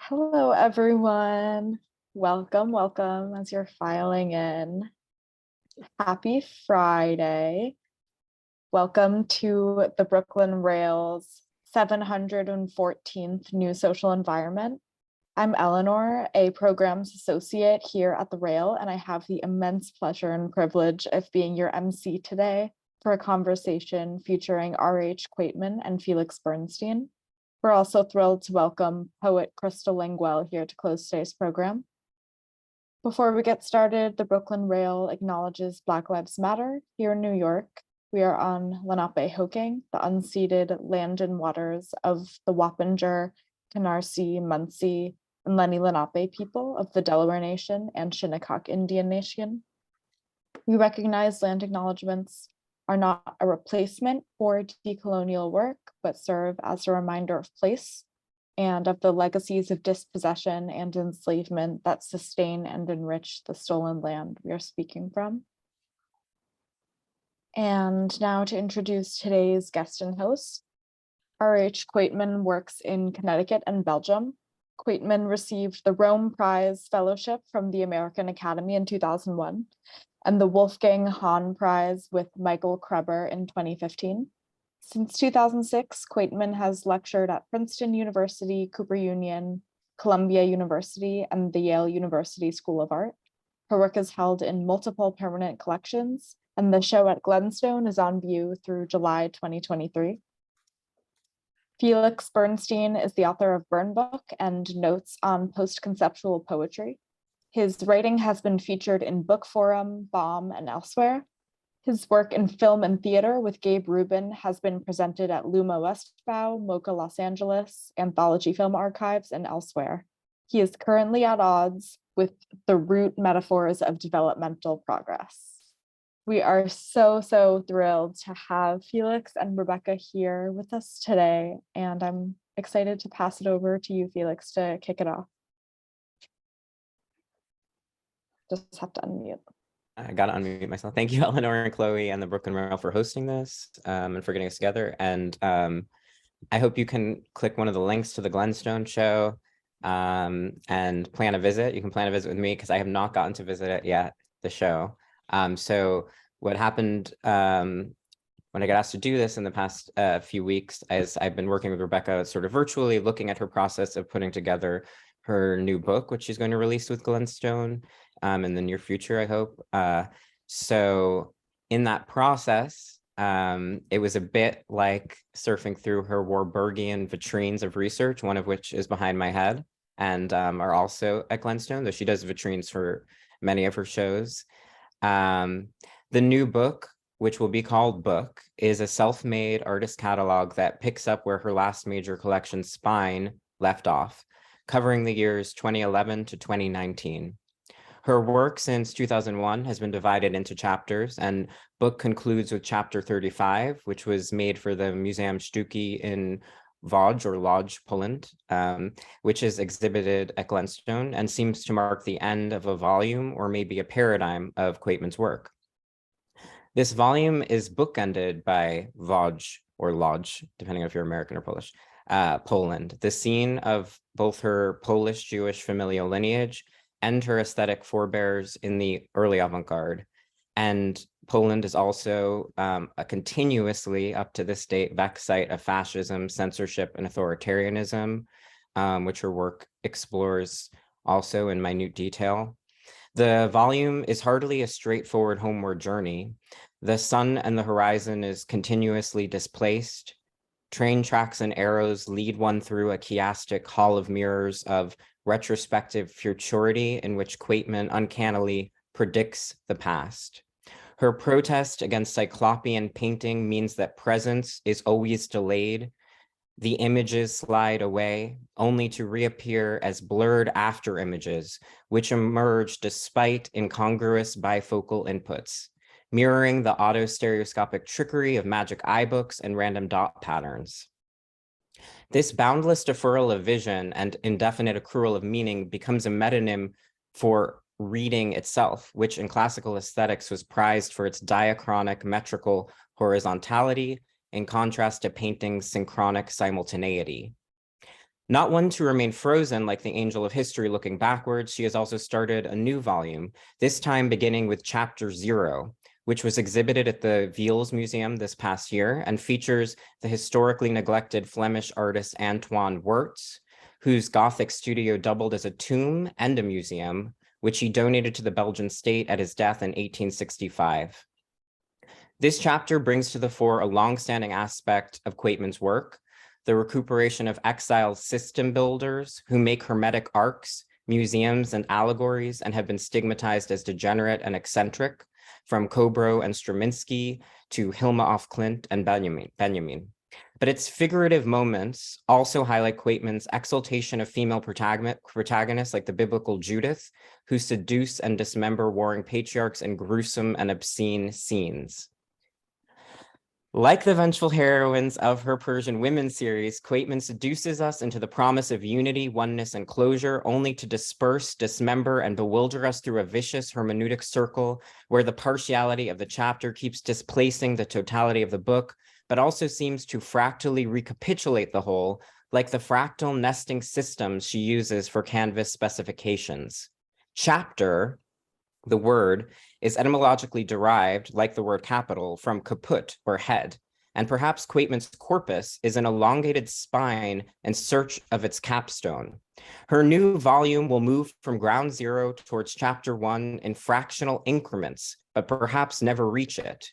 Hello, everyone. Welcome as you're filing in. Happy Friday. Welcome to the Brooklyn Rail's 714th New Social Environment. I'm Eleanor, a programs associate here at the Rail, and I have the immense pleasure and privilege of being your MC today for a conversation featuring R.H. Quaytman and Felix Bernstein. We're also thrilled to welcome poet Krystal Languell here to close today's program. Before we get started, the Brooklyn Rail acknowledges Black Lives Matter here in New York. We are on Lenape-Hoking, the unceded land and waters of the Wappinger, Canarsie, Munsee, and Lenni Lenape people of the Delaware Nation and Shinnecock Indian Nation. We recognize land acknowledgements are not a replacement for decolonial work, but serve as a reminder of place and of the legacies of dispossession and enslavement that sustain and enrich the stolen land we are speaking from. And now to introduce today's guest and host. R.H. Quaytman works in Connecticut and Belgium. Quaytman received the Rome Prize Fellowship from the American Academy in 2001 and the Wolfgang Hahn Prize with Michael Krebber in 2015. Since 2006, Quaytman has lectured at Princeton University, Cooper Union, Columbia University, and the Yale University School of Art. Her work is held in multiple permanent collections, and the show at Glenstone is on view through July 2023. Felix Bernstein is the author of Burn Book and Notes on Post-Conceptual Poetry. His writing has been featured in Book Forum, Bomb, and elsewhere. His work in film and theater with Gabe Rubin has been presented at Luma Westbow, MoCA Los Angeles, Anthology Film Archives, and elsewhere. He is currently at odds with the root metaphors of developmental progress. We are so thrilled to have Felix and Rebecca here with us today, and I'm excited to pass it over to you, Felix, to kick it off. Just have to unmute. I got to unmute myself. Thank you, Eleanor and Chloe and the Brooklyn Rail for hosting this and for getting us together. And I hope you can click one of the links to the Glenstone show and plan a visit. You can plan a visit with me because I have not gotten to visit it yet, the show. So what happened when I got asked to do this in the past few weeks is I've been working with Rebecca sort of virtually, looking at her process of putting together her new book, which she's going to release with Glenstone in the near future, I hope. So in that process, it was a bit like surfing through her Warburgian vitrines of research, one of which is behind my head and are also at Glenstone, though she does vitrines for many of her shows. The new book, which will be called Book, is a self-made artist catalog that picks up where her last major collection, Spine, left off, covering the years 2011 to 2019. Her work since 2001 has been divided into chapters, and Book concludes with chapter 35, which was made for the Museum Sztuki in Lodz, Poland, which is exhibited at Glenstone and seems to mark the end of a volume or maybe a paradigm of Quaytman's work. This volume is bookended by Lodz, depending on if you're American or Polish, Poland, the scene of both her Polish-Jewish familial lineage and her aesthetic forebears in the early avant-garde. And Poland is also a continuously, up to this date, vexed site of fascism, censorship, and authoritarianism, which her work explores also in minute detail. The volume is hardly a straightforward homeward journey. The sun and the horizon is continuously displaced. Train tracks and arrows lead one through a chiastic hall of mirrors of retrospective futurity in which Quaytman uncannily predicts the past. Her protest against cyclopean painting means that presence is always delayed. The images slide away, only to reappear as blurred after images, which emerge despite incongruous bifocal inputs, mirroring the autostereoscopic trickery of magic eye books and random dot patterns. This boundless deferral of vision and indefinite accrual of meaning becomes a metonym for reading itself, which in classical aesthetics was prized for its diachronic metrical horizontality in contrast to painting's synchronic simultaneity. Not one to remain frozen like the angel of history looking backwards, she has also started a new volume, this time beginning with chapter 0, which was exhibited at the Wiels Museum this past year and features the historically neglected Flemish artist Antoine Wertz, whose Gothic studio doubled as a tomb and a museum, which he donated to the Belgian state at his death in 1865. This chapter brings to the fore a long-standing aspect of Quaytman's work, the recuperation of exiled system builders who make hermetic arcs, museums, and allegories and have been stigmatized as degenerate and eccentric, from Kobro and Straminski to Hilma of Klint and Benjamin. But its figurative moments also highlight Quaytman's exaltation of female protagonists like the biblical Judith, who seduce and dismember warring patriarchs in gruesome and obscene scenes. Like the vengeful heroines of her Persian Women series, Quaytman seduces us into the promise of unity, oneness, and closure, only to disperse, dismember, and bewilder us through a vicious hermeneutic circle where the partiality of the chapter keeps displacing the totality of the book, but also seems to fractally recapitulate the whole, like the fractal nesting systems she uses for canvas specifications. Chapter, the word, is etymologically derived, like the word capital, from caput, or head, and perhaps Quaytman's corpus is an elongated spine in search of its capstone. Her new volume will move from ground zero towards chapter 1 in fractional increments, but perhaps never reach it.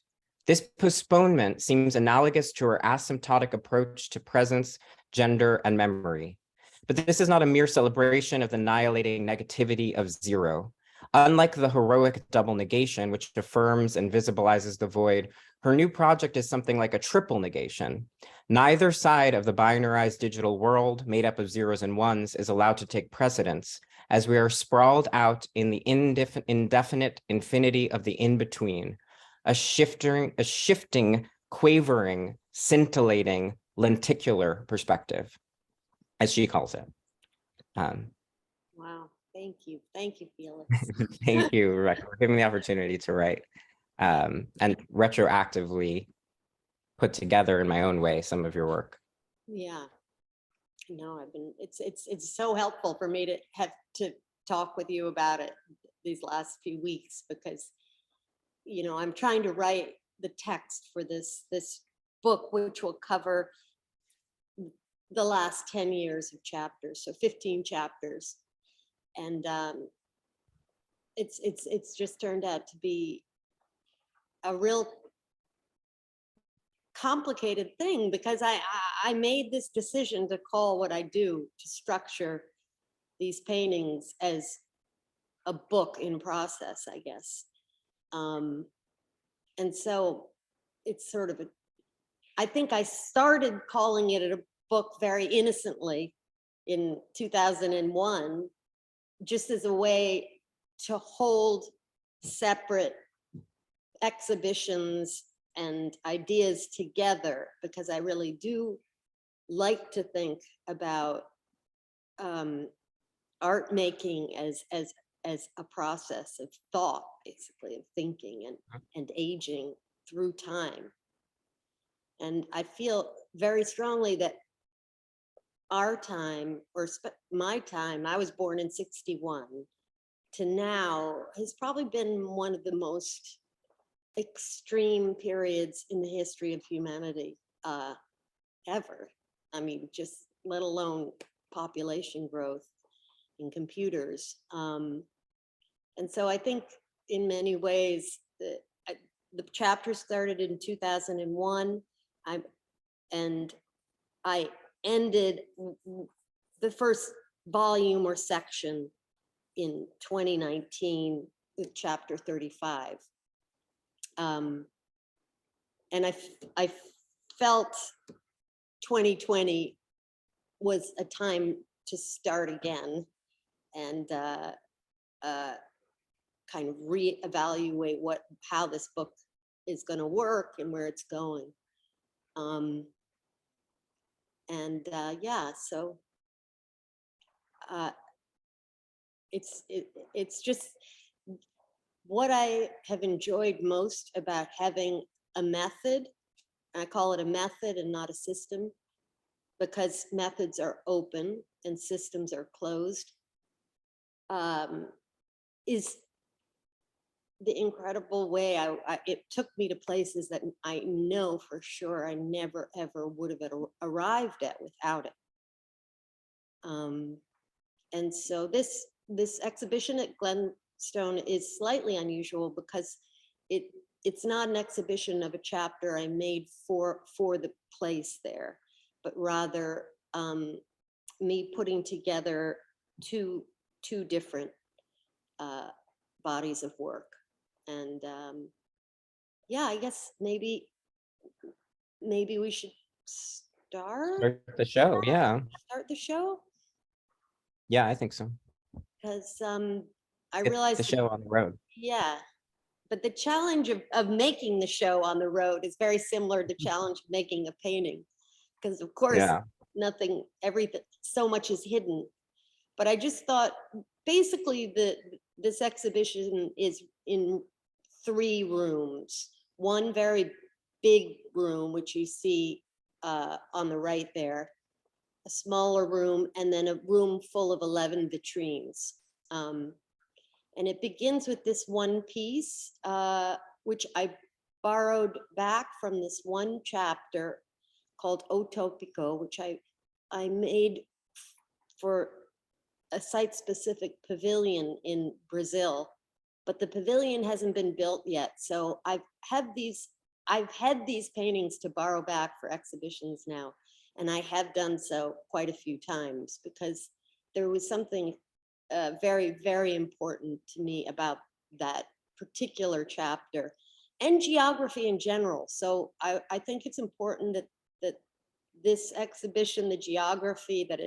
This postponement seems analogous to her asymptotic approach to presence, gender, and memory. But this is not a mere celebration of the annihilating negativity of zero. Unlike the heroic double negation, which affirms and visibilizes the void, her new project is something like a triple negation. Neither side of the binarized digital world made up of zeros and ones is allowed to take precedence, as we are sprawled out in the indefinite infinity of the in-between, a shifting, quavering, scintillating, lenticular perspective, as she calls it. Wow. Thank you, Felix. Thank you, Rebecca, for giving me the opportunity to write and retroactively put together in my own way some of your work. Yeah, no, it's so helpful for me to have to talk with you about it these last few weeks, because I'm trying to write the text for this book, which will cover the last 10 years of chapters, so 15 chapters. And it's just turned out to be a real complicated thing, because I made this decision to call what I do, to structure these paintings as a book in process, I guess. And so it's sort of I think I started calling it a book very innocently in 2001, just as a way to hold separate exhibitions and ideas together, because I really do like to think about art making as a process of thought, basically, of thinking and aging through time. And I feel very strongly that our time, or my time, I was born in '61, to now has probably been one of the most extreme periods in the history of humanity ever. I mean, just let alone population growth in computers. And so I think in many ways the chapter started in 2001, and I ended the first volume or section in 2019 with chapter 35. And I felt 2020 was a time to start again and kind of reevaluate how this book is going to work and where it's going. Yeah, so it's just what I have enjoyed most about having a method. I call it a method and not a system, because methods are open and systems are closed, is the incredible way it took me to places that I know for sure I never ever would have arrived at without it. And so this exhibition at Glenstone is slightly unusual because it's not an exhibition of a chapter I made for the place there, but rather me putting together two different bodies of work. And yeah, I guess maybe we should start the show. Yeah. Start the show. Yeah, I think so. Because I Get realized the show on the road. Yeah, but the challenge of making the show on the road is very similar to the challenge of making a painting, because of course everything, so much is hidden. But I just thought basically this exhibition is in 3 rooms. One very big room, which you see on the right there, a smaller room, and then a room full of 11 vitrines. And it begins with this one piece, which I borrowed back from this one chapter called Utopico, which I made for a site-specific pavilion in Brazil, but the pavilion hasn't been built yet. So I've had these paintings to borrow back for exhibitions now, and I have done so quite a few times because there was something very, very important to me about that particular chapter and geography in general. So I think it's important that this exhibition, the geography that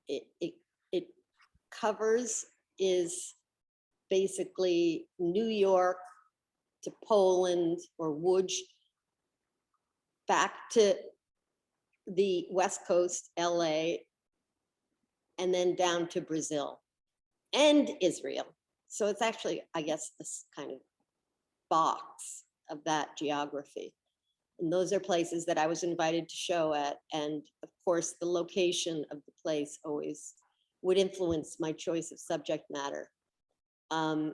it covers is basically New York to Poland or Łódź, back to the West Coast, LA, and then down to Brazil and Israel. So it's actually, I guess, this kind of box of that geography. And those are places that I was invited to show at. And of course, the location of the place always would influence my choice of subject matter. And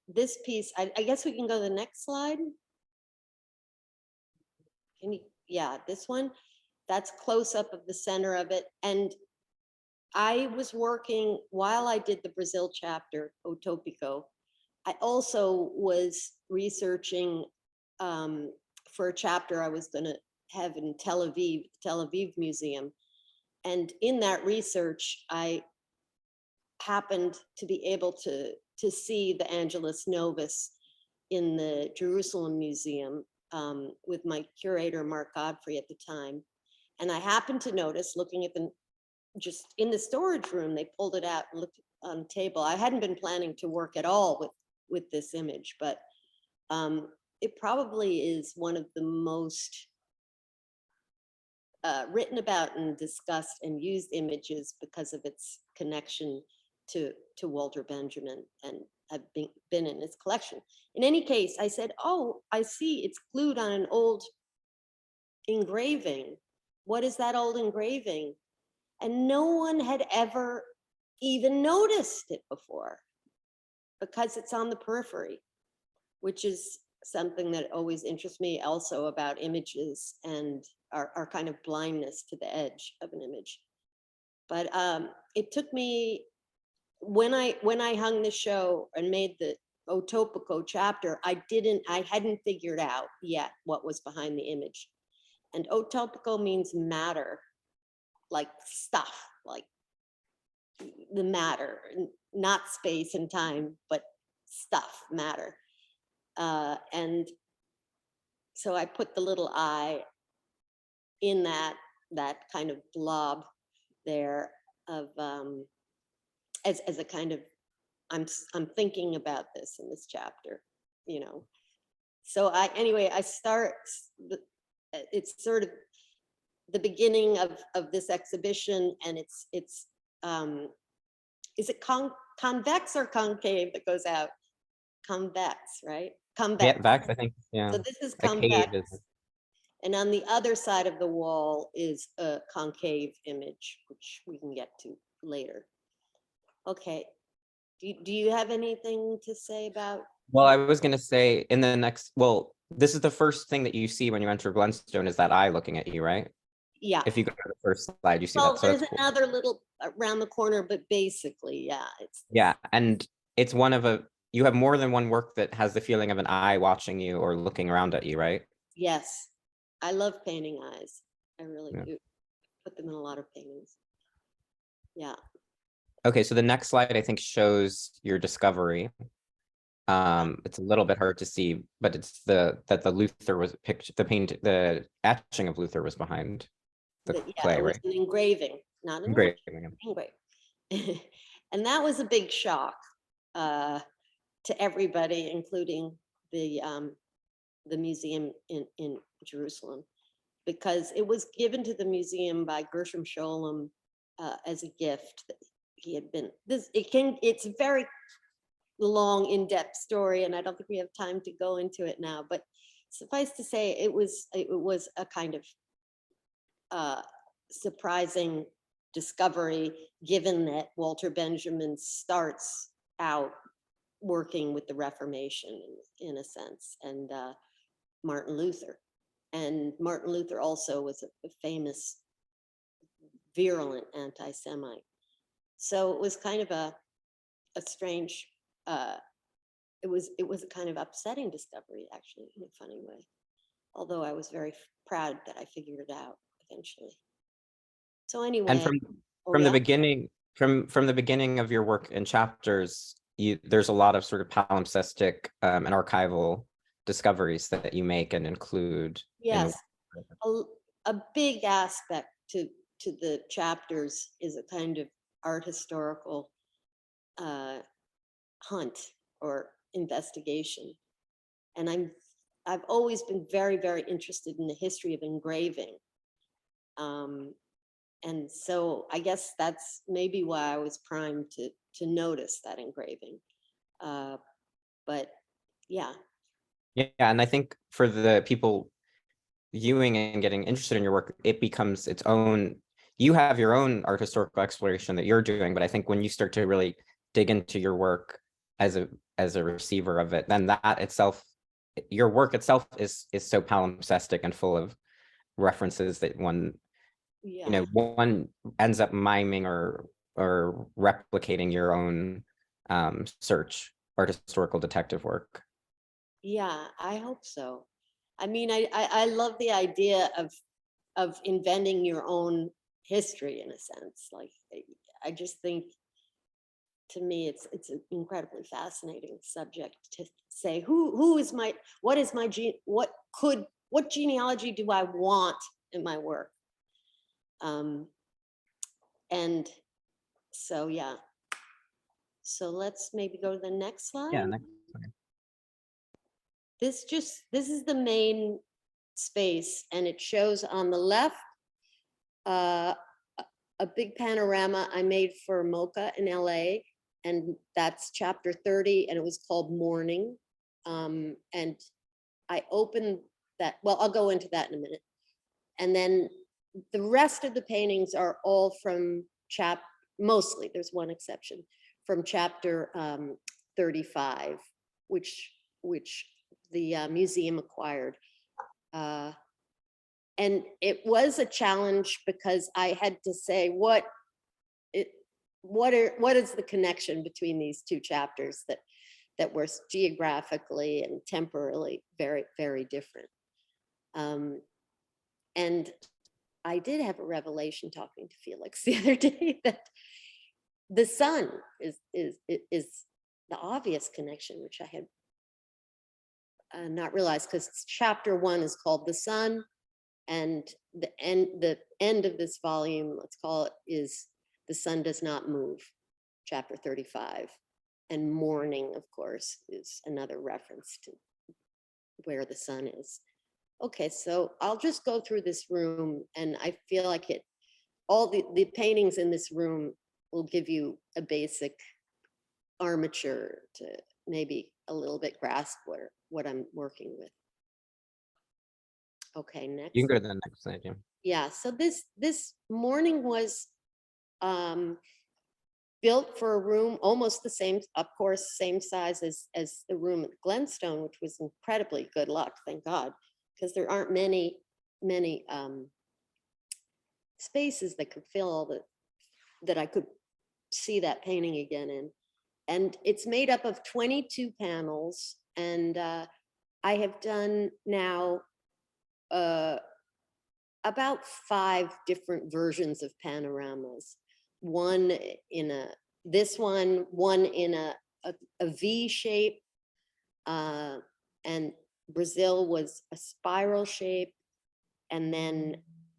this piece, I guess we can go to the next slide. Can you, yeah, this one, that's close up of the center of it. And I was working, while I did the Brazil chapter, Utopico, I also was researching for a chapter I was gonna have in Tel Aviv Museum. And in that research, I happened to be able to see the Angelus Novus in the Jerusalem Museum with my curator, Mark Godfrey, at the time. And I happened to notice, looking at them just in the storage room, they pulled it out and looked on the table. I hadn't been planning to work at all with this image, but it probably is one of the most written about and discussed and used images because of its connection to Walter Benjamin, and I've been in his collection. In any case, I said, oh, I see, it's glued on an old engraving. What is that old engraving? And no one had ever even noticed it before because it's on the periphery, which is something that always interests me also about images and our kind of blindness to the edge of an image. But it took me, when I hung the show and made the Utopico chapter, I hadn't figured out yet what was behind the image. And Utopico means matter, like stuff, like the matter, not space and time, but stuff, matter. And so I put the little eye in that kind of blob there of as a kind of, I'm thinking about this in this chapter, you know. So anyway, I start, it's sort of the beginning of this exhibition, and it's is it convex or concave that goes out? Convex, right? Convex. Yeah, Vax, I think, yeah. So this is A cave convex. is- And on the other side of the wall is a concave image, which we can get to later. Okay. Do you have anything to say about? Well, I was going to say in the next, well, this is the first thing that you see when you enter Glenstone is that eye looking at you, right? Yeah. If you go to the first slide, you see Well, that. So there's that's cool. another little around the corner, but basically, yeah, it's. Yeah, and it's one of you have more than one work that has the feeling of an eye watching you or looking around at you, right? Yes, I love painting eyes. I really Yeah. do. Put them in a lot of paintings. Yeah. Okay, so the next slide I think shows your discovery. It's a little bit hard to see, but it's that the Luther was the etching of Luther was behind the Yeah, clay, it was right? an engraving, not an Great. engraving. And that was a big shock to everybody, including the museum in Jerusalem, because it was given to the museum by Gershom Scholem as a gift. That he had been it's a very long, in-depth story, and I don't think we have time to go into it now, but suffice to say, it was a kind of surprising discovery, given that Walter Benjamin starts out working with the Reformation in a sense, and Martin Luther. And Martin Luther also was a famous, virulent anti-Semite. So it was kind of a strange, it was a kind of upsetting discovery, actually, in a funny way. Although I was very proud that I figured it out eventually. So anyway. And from the beginning, from the beginning of your work in chapters, there's a lot of sort of palimpsestic and archival discoveries that you make and include. Yes, a big aspect to the chapters is a kind of art historical hunt or investigation, and I've always been very, very interested in the history of engraving, and so I guess that's maybe why I was primed to notice that engraving, but yeah. Yeah, and I think for the people viewing and getting interested in your work, it becomes its own. You have your own art historical exploration that you're doing, but I think when you start to really dig into your work as a receiver of it, then that itself, your work itself is so palimpsestic and full of references that one ends up miming or replicating your own search art historical detective work. Yeah, I hope so. I mean, I love the idea of inventing your own history in a sense. Like, I just think, to me, it's an incredibly fascinating subject to say what genealogy do I want in my work? And so, yeah. So let's maybe go to the next slide. Yeah, next slide. This is the main space, and it shows on the left a big panorama I made for MoCA in LA, and that's chapter 30, and it was called Morning. And I opened that, well, I'll go into that in a minute. And then the rest of the paintings are all from mostly, there's one exception, from chapter 35, which the museum acquired. And it was a challenge because I had to say what is the connection between these two chapters that were geographically and temporally very, very different. And I did have a revelation talking to Felix the other day that the sun is the obvious connection, which I had not realized, because chapter 1 is called The Sun, and the end of this volume, let's call it, is The Sun Does Not Move, chapter 35. And Morning, of course, is another reference to where the sun is. Okay, so I'll just go through this room, and I feel like all the paintings in this room will give you a basic armature to maybe a little bit grasp what I'm working with. Okay, next. You can go to the next slide, Jim. Yeah, so this morning was built for a room almost the same, of course, same size as the room at Glenstone, which was incredibly good luck, thank God, because there aren't many spaces that could fill all that I could see that painting again in. And it's made up of 22 panels, and I have done now about 5 different versions of panoramas. One in one in a V shape, and Brazil was a spiral shape, and then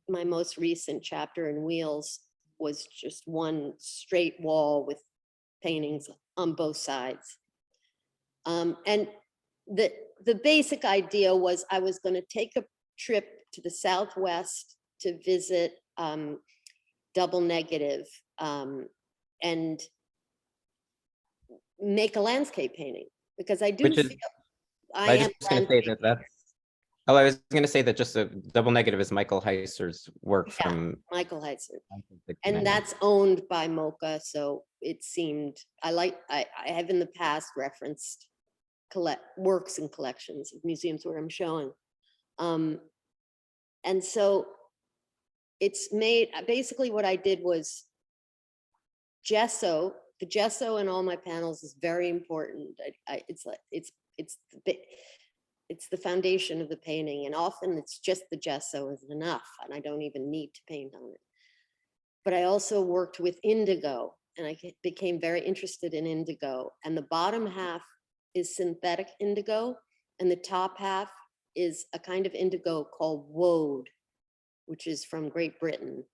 my most recent chapter in Wheels was just one straight wall with paintings on both sides. And the basic idea was I was going to take a trip to the Southwest to visit Double Negative and make a landscape painting, because I do Which is, feel I am just going to say that's, oh, I was going to say that just a Double Negative is Michael Heiser's work from Michael Heiser. 1969. And that's owned by MoCA, so it seemed, I have in the past referenced works and collections of museums where I'm showing. And so it's made, basically what I did was gesso. The gesso in all my panels is very important. It's the foundation of the painting, and often it's just the gesso is enough, and I don't even need to paint on it. But I also worked with indigo, and I became very interested in indigo. And the bottom half is synthetic indigo, and the top half is a kind of indigo called woad, which is from Great Britain.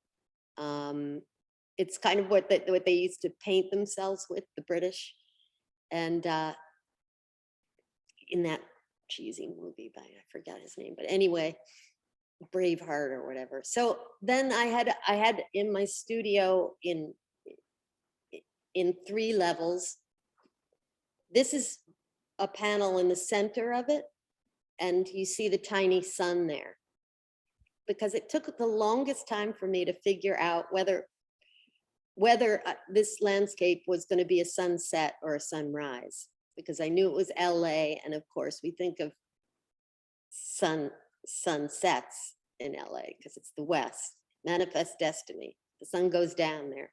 It's kind of what they used to paint themselves with, the British. And in that cheesy movie by, I forgot his name, but anyway, Braveheart or whatever. So then I had in my studio in 3 levels. This is a panel in the center of it, and you see the tiny sun there, because it took the longest time for me to figure out whether this landscape was going to be a sunset or a sunrise, because I knew it was LA, and of course we think of sunsets in LA because it's the West, manifest destiny. The sun goes down there.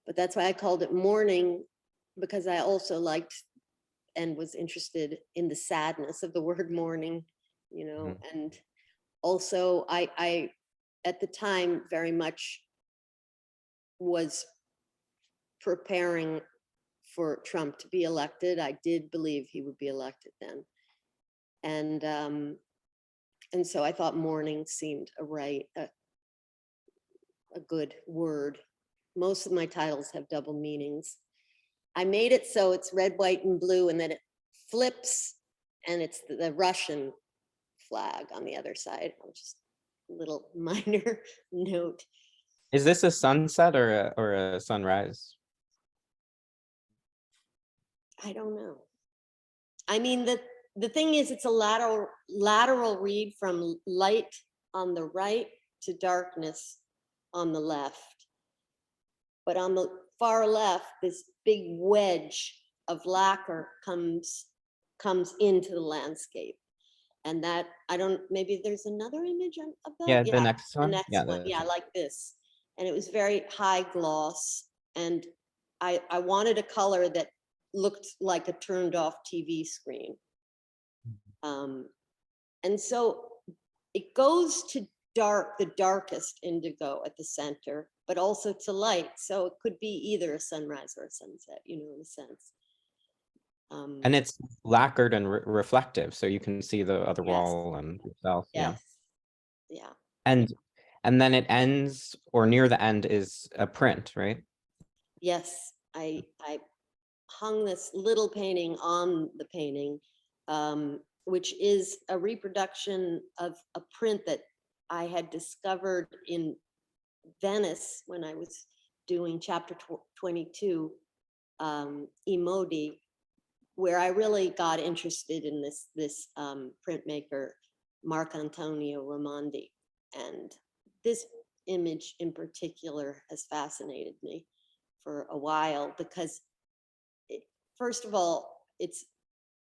But that's why I called it morning, because I also liked and was interested in the sadness of the word morning, you know. And also I at the time very much was preparing for Trump to be elected. I did believe he would be elected then. And so I thought morning seemed a good word. Most of my titles have double meanings. I made it so it's red, white, and blue, and then it flips, and it's the Russian flag on the other side. Just a little minor note. Is this a sunset or a sunrise? I don't know. I mean, the thing is, it's a lateral read from light on the right to darkness on the left. But on the far left, this big wedge of lacquer comes into the landscape. And that, maybe there's another image of that? Yeah, the next one. The next one, yeah, like this. And it was very high gloss. And I wanted a color that looked like a turned off TV screen. And so it goes to the darkest indigo at the center, but also to light. So it could be either a sunrise or a sunset, you know, in a sense. And it's lacquered and reflective, so you can see the other wall and yourself. Yes. Yeah. And then it ends, or near the end is a print, right? Yes, I hung this little painting on the painting, which is a reproduction of a print that I had discovered in Venice when I was doing chapter 22, Emodi, where I really got interested in this printmaker, Marc Antonio Raimondi. And this image in particular has fascinated me for a while because, first of all, it's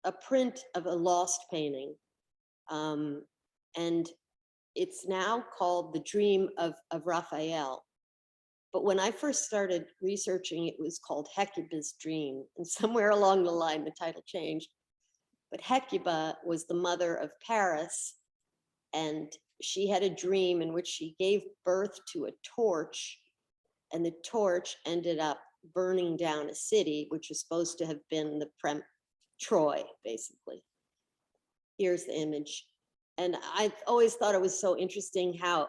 a print of a lost painting. And it's now called The Dream of Raphael. But when I first started researching, it was called Hecuba's Dream. And somewhere along the line, the title changed. But Hecuba was the mother of Paris. And she had a dream in which she gave birth to a torch. And the torch ended up burning down a city, which was supposed to have been Troy, basically. Here's the image. And I always thought it was so interesting how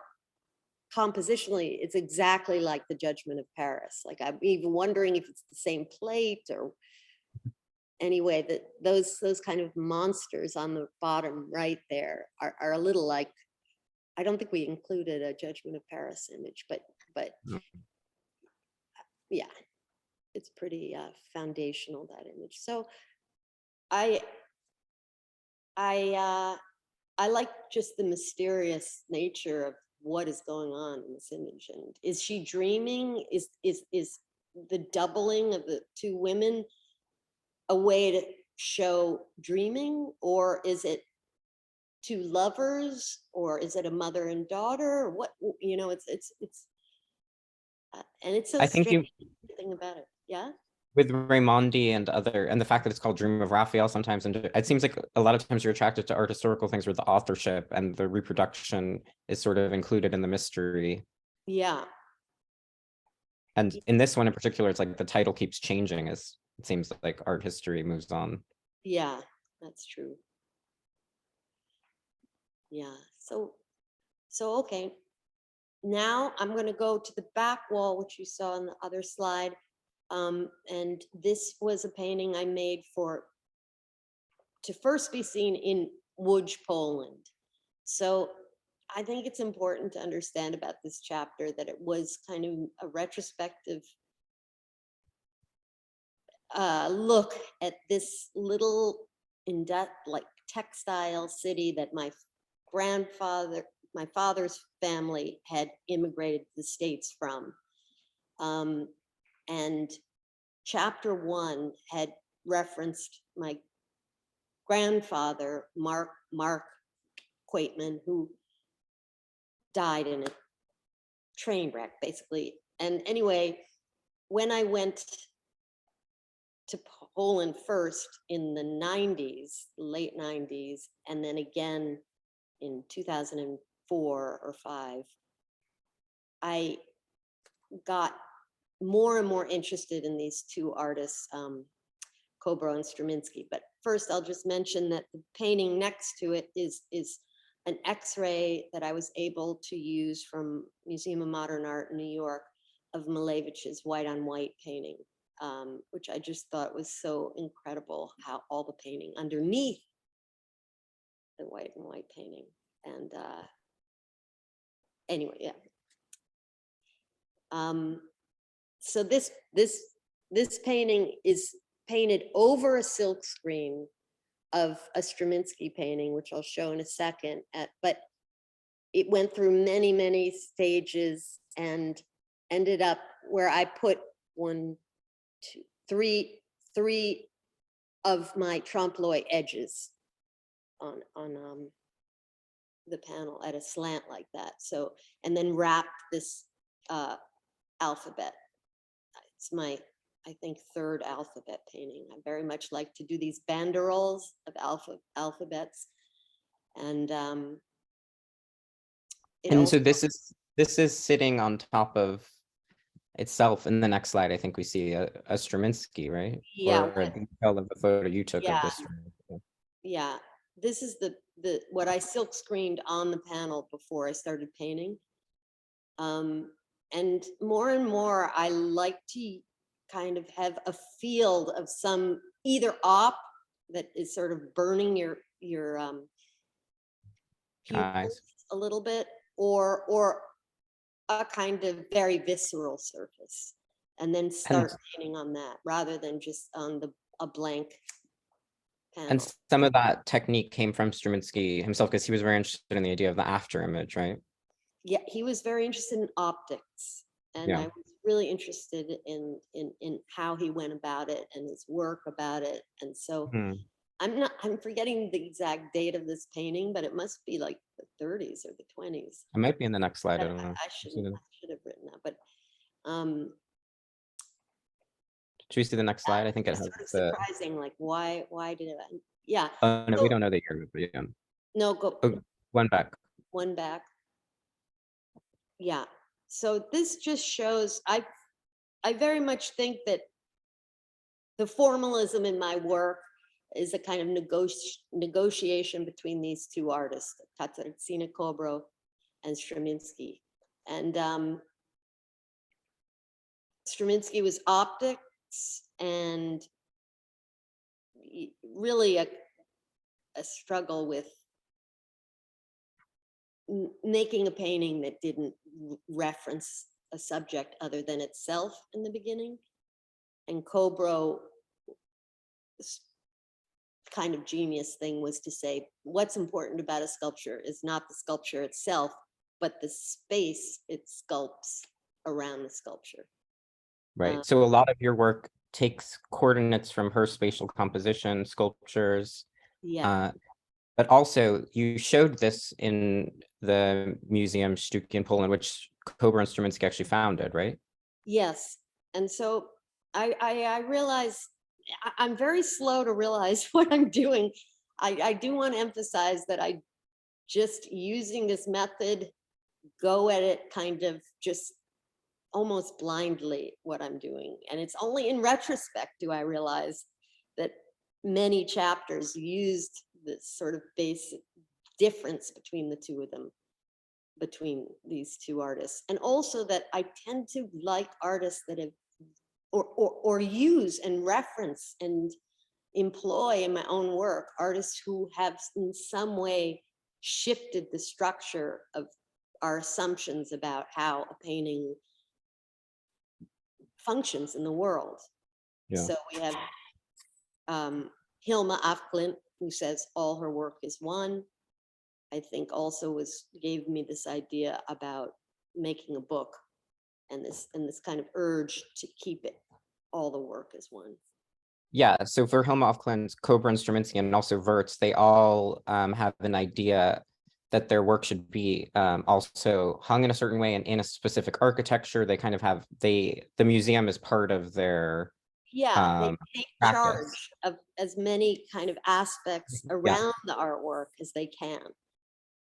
compositionally it's exactly like the Judgment of Paris. Like I'm even wondering if it's the same plate or anyway, that those kind of monsters on the bottom right there are a little like, I don't think we included a Judgment of Paris image, but yeah, it's pretty foundational, that image. So I like just the mysterious nature of what is going on in this image. And is she dreaming? Is the doubling of the two women a way to show dreaming, or is it two lovers, or is it a mother and daughter? Or what, you know, it's and it's so I think strange thing about it. Yeah. with Raimondi and the fact that it's called Dream of Raphael sometimes, and it seems like a lot of times you're attracted to art historical things where the authorship and the reproduction is sort of included in the mystery. Yeah. And in this one in particular, it's like the title keeps changing as it seems like art history moves on. Yeah, that's true. Yeah, so okay. Now I'm going to go to the back wall, which you saw on the other slide. And this was a painting I made to first be seen in Łódź, Poland. So I think it's important to understand about this chapter that it was kind of a retrospective look at this little like textile city that my father's family had immigrated to the States from. And chapter 1 had referenced my grandfather, Mark Quaytman, who died in a train wreck, basically. And anyway, when I went to Poland first in the 90s, late 90s, and then again in 2004 or 5, I got more and more interested in these two artists, Kobro and Straminski. But first, I'll just mention that the painting next to it is an X-ray that I was able to use from Museum of Modern Art in New York of Malevich's white on white painting, which I just thought was so incredible, how all the painting underneath the white and white painting. And anyway, yeah. So this painting is painted over a silk screen of a Straminski painting, which I'll show in a second. But it went through many, many stages and ended up where I put 3 of my trompe l'oeil edges on the panel at a slant like that. So, and then wrapped this alphabet. It's my, I think, 3rd alphabet painting. I very much like to do these banderoles of alphabets. And so this is sitting on top of itself. In the next slide, I think we see a Straminski, right? Yeah. Or a detail of the photo you took of this. Yeah, this is the what I silk screened on the panel before I started painting. And more, I like to kind of have a field of some either op that is sort of burning your pupils a little bit, or a kind of very visceral surface, and then start painting on that rather than just on a blank panel. And some of that technique came from Struminsky himself, because he was very interested in the idea of the after image, right? Yeah, he was very interested in optics, and I was really interested in how he went about it and his work about it. And so I'm forgetting the exact date of this painting, but it must be like the 30s or the 20s. It might be in the next slide. I don't know. I should have written that, but should we see the next slide? I think it has sort of surprising. Like, why did it? Yeah. Oh no, so, we don't know the year. But yeah. No, go one back. One back. Yeah. So this just shows. I very much think that the formalism in my work is a kind of negotiation between these two artists, Katarzyna Kobro and Struminsky. And Struminsky was optics, and really a struggle with making a painting that didn't reference a subject other than itself in the beginning. And Kobro's kind of genius thing was to say, what's important about a sculpture is not the sculpture itself, but the space it sculpts around the sculpture. Right. So a lot of your work takes coordinates from her spatial composition, sculptures. Yeah. But also you showed this in the Museum Sztuki in Poland, which Kobro and Struminsky actually founded, right? Yes. And so I realize I'm very slow to realize what I'm doing. I do want to emphasize that I just using this method, go at it kind of just almost blindly what I'm doing. And it's only in retrospect do I realize that many chapters used this sort of basic difference between the two of them, between these two artists. And also that I tend to like artists that have, or use and reference and employ in my own work, artists who have in some way shifted the structure of our assumptions about how a painting functions in the world. Yeah. So we have Hilma af Klint, who says all her work is one. I think also gave me this idea about making a book and this kind of urge to keep it all the work as one. Yeah, so for Hilma af Klint, Kobro and Struminsky, and also Wirtz, they all have an idea that their work should be also hung in a certain way and in a specific architecture. They kind of have, the museum is part of their they take practice. charge of as many kind of aspects around the artwork as they can.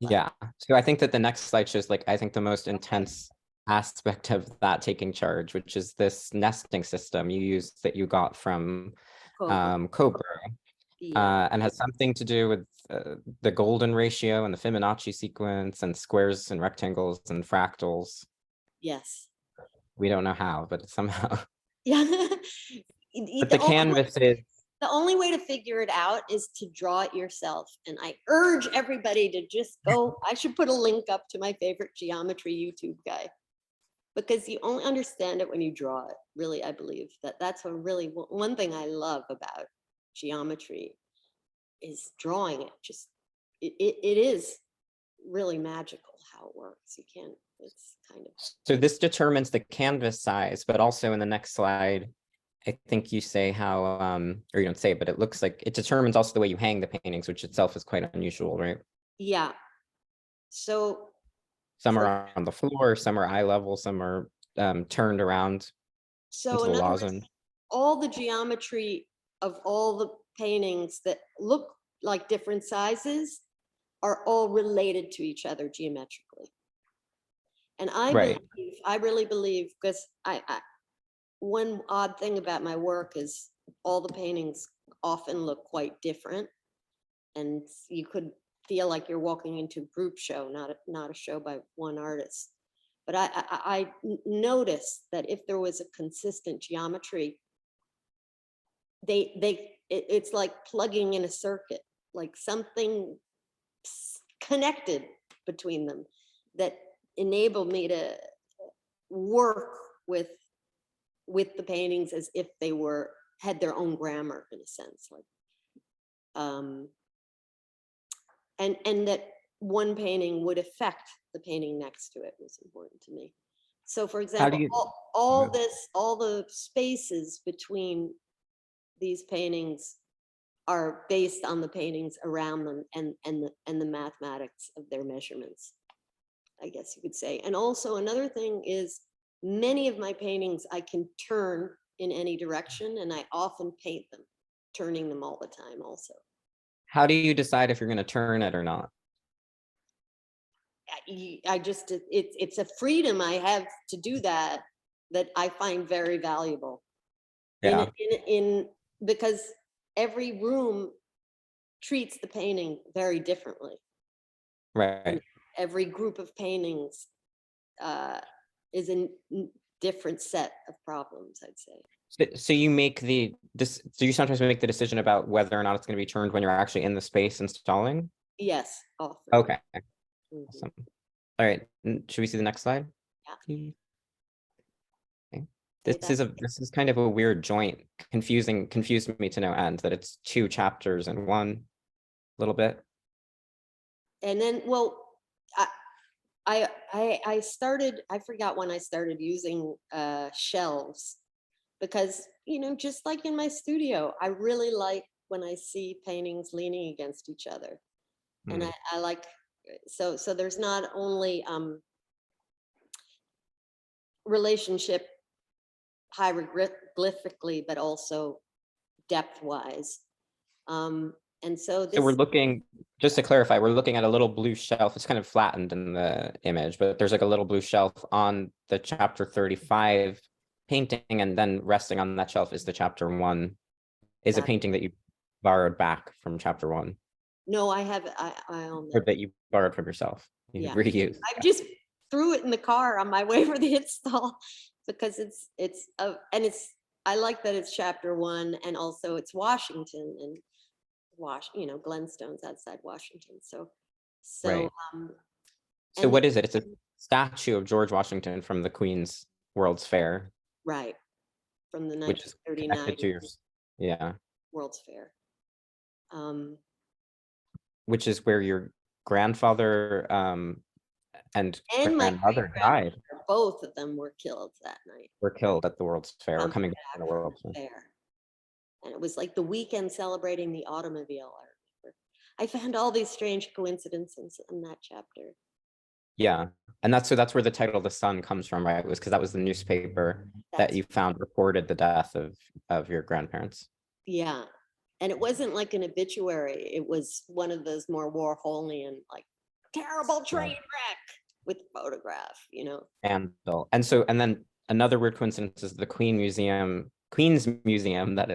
Yeah, so I think that the next slide shows, like, I think the most intense aspect of that taking charge, which is this nesting system you used that you got from Kobro. And has something to do with the golden ratio and the Fibonacci sequence and squares and rectangles and fractals. Yes. We don't know how, but somehow. Yeah. But the canvas is. The only way to figure it out is to draw it yourself. And I urge everybody to just go. I should put a link up to my favorite geometry YouTube guy, because you only understand it when you draw it. Really, I believe that's one thing I love about geometry is drawing it. Just it is really magical how it works. You can't, it's kind of. So this determines the canvas size, but also in the next slide, I think you say how, or you don't say it, but it looks like it determines also the way you hang the paintings, which itself is quite unusual, right? Yeah. So some are on the floor, some are eye level, some are turned around. So in other words, all the geometry of all the paintings that look like different sizes are all related to each other geometrically. And I really believe, because one odd thing about my work is all the paintings often look quite different, and you could feel like you're walking into a group show, not a show by one artist. But I noticed that if there was a consistent geometry, it's like plugging in a circuit, like something connected between them that enabled me to work with the paintings as if they had their own grammar, in a sense. Like and that one painting would affect the painting next to it was important to me. So for example, all the spaces between these paintings are based on the paintings around them and the mathematics of their measurements, I guess you could say. And also another thing is many of my paintings I can turn in any direction, and I often paint them, turning them all the time also. How do you decide if you're going to turn it or not? I just, it's a freedom I have to do that I find very valuable. Yeah. Because every room treats the painting very differently. Right. And every group of paintings is a different set of problems, I'd say. So you make so you sometimes make the decision about whether or not it's going to be turned when you're actually in the space installing? Yes, often. Okay. Mhm. Awesome. All right. Should we see the next slide? Yeah. Okay. This is kind of a weird joint, confused me to no end that it's 2 chapters in one little bit. And then, well, I started, I forgot when I started using shelves, because, you know, just like in my studio, I really like when I see paintings leaning against each other. And I like, so there's not only relationship hieroglyphically, but also depth-wise. And so this, So we're looking, just to clarify, we're looking at a little blue shelf. It's kind of flattened in the image, but there's like a little blue shelf on the chapter 35 painting, and then resting on that shelf is the chapter 1, is a painting that you borrowed back from chapter 1. no, I have, I own Or that. that you borrowed from yourself. You Yeah. reused. I just threw it in the car on my way for the install, because I like that it's chapter 1, and also it's Washington, and you know, Glenstone's outside Washington. So Right. So and what is it? It's a statue of George Washington from the Queen's World's Fair. right, from the Which is 1939 connected to your, World's Fair. which is where your grandfather and My grandmother died. both of them were killed that night. Were killed at the World's Fair, or coming back from the World's Fair. And it was like the weekend celebrating the automobile. I remember. I found all these strange coincidences in that chapter. Yeah, and that's where the title "The Sun" comes from, right? It was because that was the newspaper that you found reported the death of your grandparents. Yeah, and it wasn't like an obituary. It was one of those more Warholian, like terrible train wreck with photograph, you know. And then another weird coincidence is the Queen's Museum, that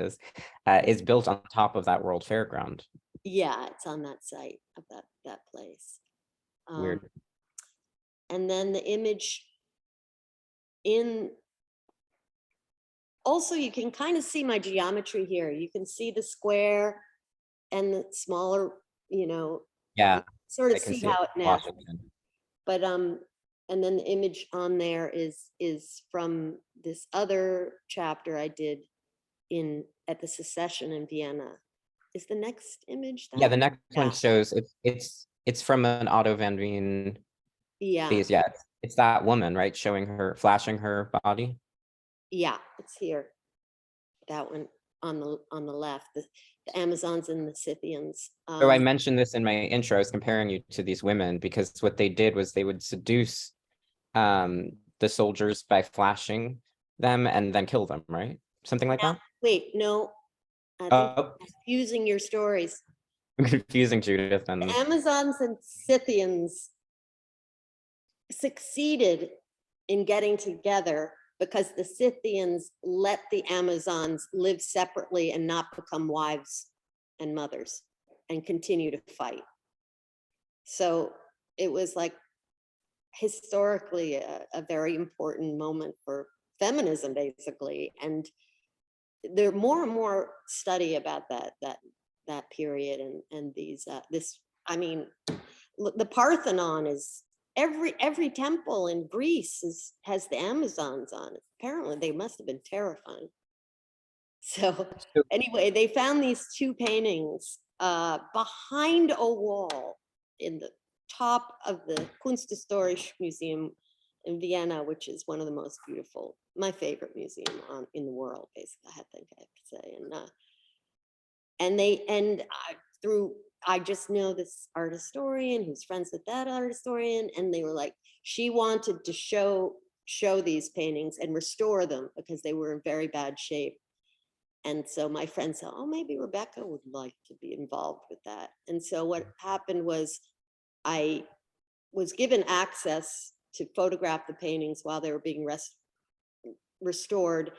is built on top of that World Fairground. Yeah, it's on that site of that place. Weird. And then the image also you can kind of see my geometry here. You can see the square and the smaller, you know. Yeah. Sort of see how it now. But and then the image on there is from this other chapter I did at the Secession in Vienna. Is the next image that? Yeah, the next one shows it's from an Otto van Veen piece. Yeah, it's that woman, right, flashing her body. Yeah, it's here. That one on the left, the Amazons and the Scythians. So I mentioned this in my intro. I was comparing you to these women because what they did was they would seduce the soldiers by flashing them and then kill them, right? Something like that? Wait, no. I think I'm confusing your stories. I'm confusing Judith. The Amazons and Scythians succeeded in getting together because the Scythians let the Amazons live separately and not become wives and mothers and continue to fight. So it was like historically a very important moment for feminism, basically. And there more and more study about that period and these I mean, look, the Parthenon is every temple in Greece has the Amazons on it. Apparently they must have been terrifying. So anyway, they found these 2 paintings behind a wall in the top of the Kunsthistorisches Museum in Vienna, which is one of the most beautiful, my favorite museum in the world, basically, I think I have to say. I just know this art historian who's friends with that art historian, and they were like, she wanted to show these paintings and restore them because they were in very bad shape. And so my friend said, oh, maybe Rebecca would like to be involved with that. And so what happened was I was given access to photograph the paintings while they were being restored,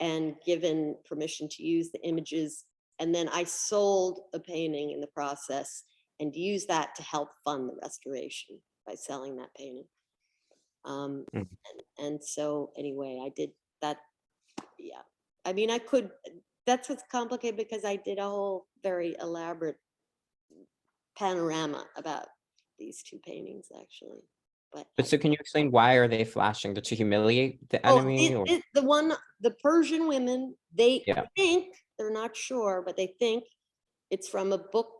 and given permission to use the images. And then I sold a painting in the process and used that to help fund the restoration by selling that painting. And so anyway, I did that. Yeah. I mean, that's what's complicated, because I did a whole very elaborate panorama about these two paintings, actually. But so can you explain, why are they flashing? To humiliate the enemy? The Persian women, they Yeah. think, they're not sure, but they think it's from a book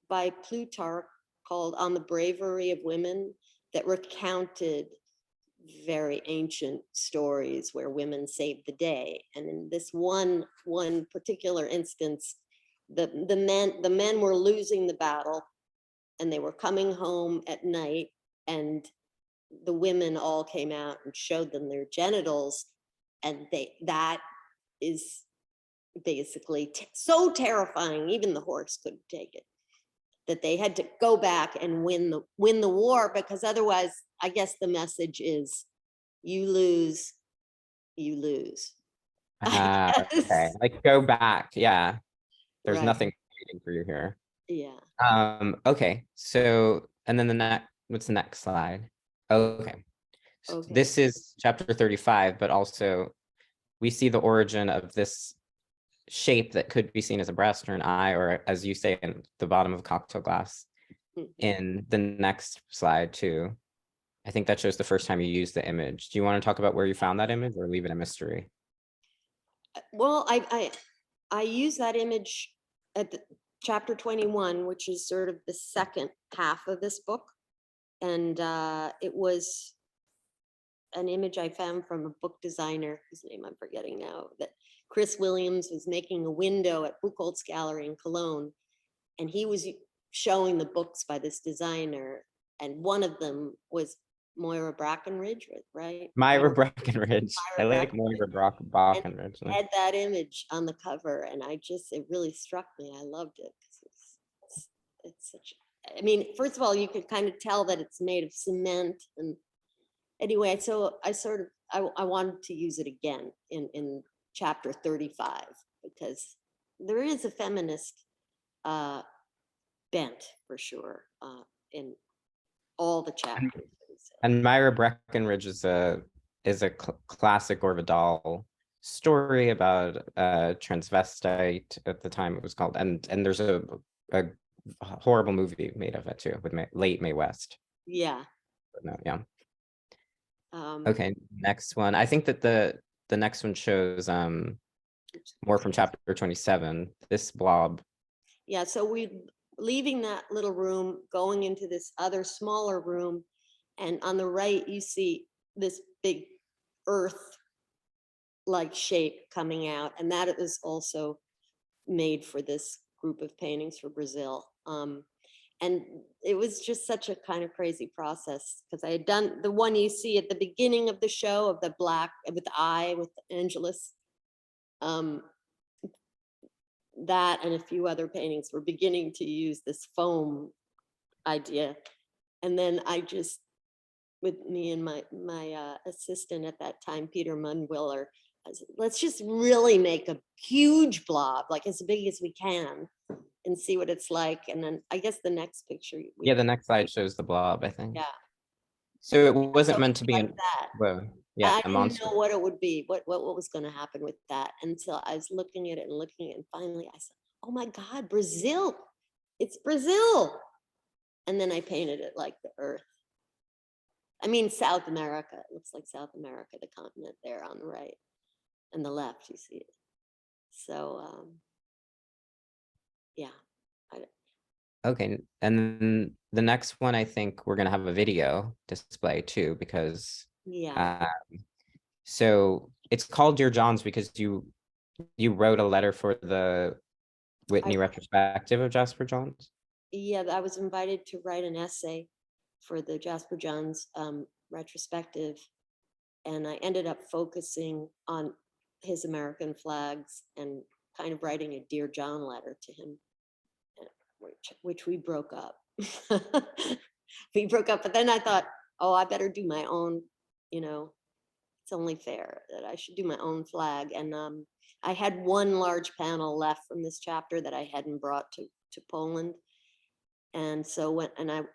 by Plutarch called On the Bravery of Women, that recounted very ancient stories where women saved the day. And in this one particular instance, the men were losing the battle, and they were coming home at night, and the women all came out and showed them their genitals, and that is basically so terrifying, even the horse couldn't take it, that they had to go back and win the war, because otherwise, I guess the message is, you lose. Okay, like, go back. Yeah, there's Right. nothing waiting for you here. Yeah. Okay, so, and then what's the next slide? Okay. Okay. This is chapter 35, but also we see the origin of this shape that could be seen as a breast or an eye, or as you say, in the bottom of a cocktail glass, in the next slide too. I think that shows the first time you use the image. Do you want to talk about where you found that image, or leave it a mystery? Well, I use that image at chapter 21, which is sort of the second half of this book. And it was an image I found from a book designer, whose name I'm forgetting now, that Chris Williams was making a window at Buchholz Gallery in Cologne. And he was showing the books by this designer. And one of them was Moira Brackenridge, right? Myra Brackenridge. I like Moira Brackenridge. Brackenridge. And had that image on the cover, and it really struck me. I loved it. It's such, I mean, first of all, you could kind of tell that it's made of cement. And anyway, so I wanted to use it again in chapter 35, because there is a feminist bent, for sure, in all the chapters. And Myra Breckenridge is a classic Gore Vidal story about transvestite at the time it was called, and there's a horrible movie made of it too, with late Mae West. Yeah. But no, yeah. Okay, next one. I think that the next one shows more from chapter 27. This blob. Yeah, so we're leaving that little room, going into this other smaller room, and on the right you see this big earth-like shape coming out, and that is also made for this group of paintings for Brazil. And it was just such a kind of crazy process, because I had done the one you see at the beginning of the show, of the black with the eye with the Angelus. That and a few other paintings were beginning to use this foam idea. And then I just, with me and my assistant at that time, Peter Munwiller, I said, let's just really make a huge blob, like as big as we can, and see what it's like. And then I guess the next picture. Yeah, the next slide shows the blob, I think. Yeah. So it wasn't meant to be like that. Well, yeah, I a didn't monster. know what it would be, what was going to happen with that, until I was looking at it, and finally I said, oh my God, Brazil, it's Brazil. And then I painted it like the earth. I mean, South America, it looks like South America, the continent there on the right and the left, you see it. So, yeah, Okay, and then the next one, I think we're gonna have a video display too, because Yeah, so it's called Dear Johns because you wrote a letter for the Whitney I, retrospective of Jasper Johns. yeah, I was invited to write an essay for the Jasper Johns retrospective, and I ended up focusing on his American flags and kind of writing a Dear John letter to him, which we broke up. We broke up, but then I thought, oh, I better do my own, it's only fair that I should do my own flag. And I had one large panel left from this chapter that I hadn't brought to Poland. And so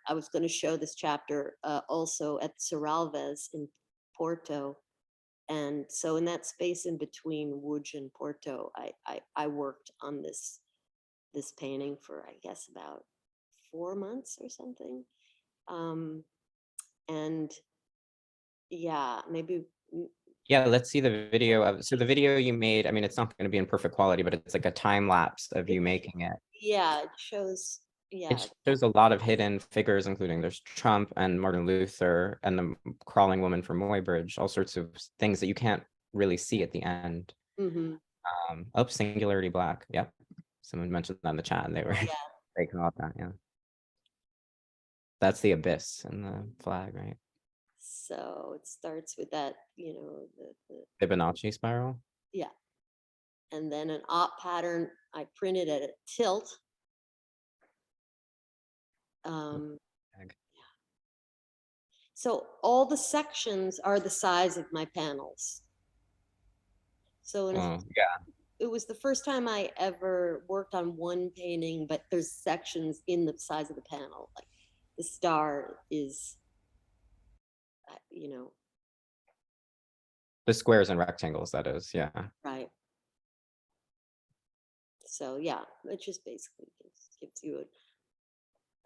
I was going to show this chapter also at Serralves in Porto. And so in that space in between Łódź and Porto, I worked on this painting for, I guess, about 4 months or something. And yeah, maybe. Yeah, let's see the video of, so the video you made, I mean, it's not going to be in perfect quality, but it's like a time lapse of you making it. Yeah, it shows, yeah. It shows a lot of hidden figures, including there's Trump and Martin Luther and the crawling woman from Muybridge, all sorts of things that you can't really see at the end. Mhm. Oh, Singularity Black. Yep. Someone mentioned that in the chat and they were Yeah. they caught that, yeah. That's the abyss in the flag, right? So it starts with that, the Fibonacci spiral. yeah. And then an op pattern I printed at a tilt. Ag. So all the sections are the size of my panels. So Oh, yeah. it was the first time I ever worked on one painting, but there's sections in the size of the panel. Like the star is, The squares and rectangles, that is, yeah. right. So yeah, it just basically gives you a,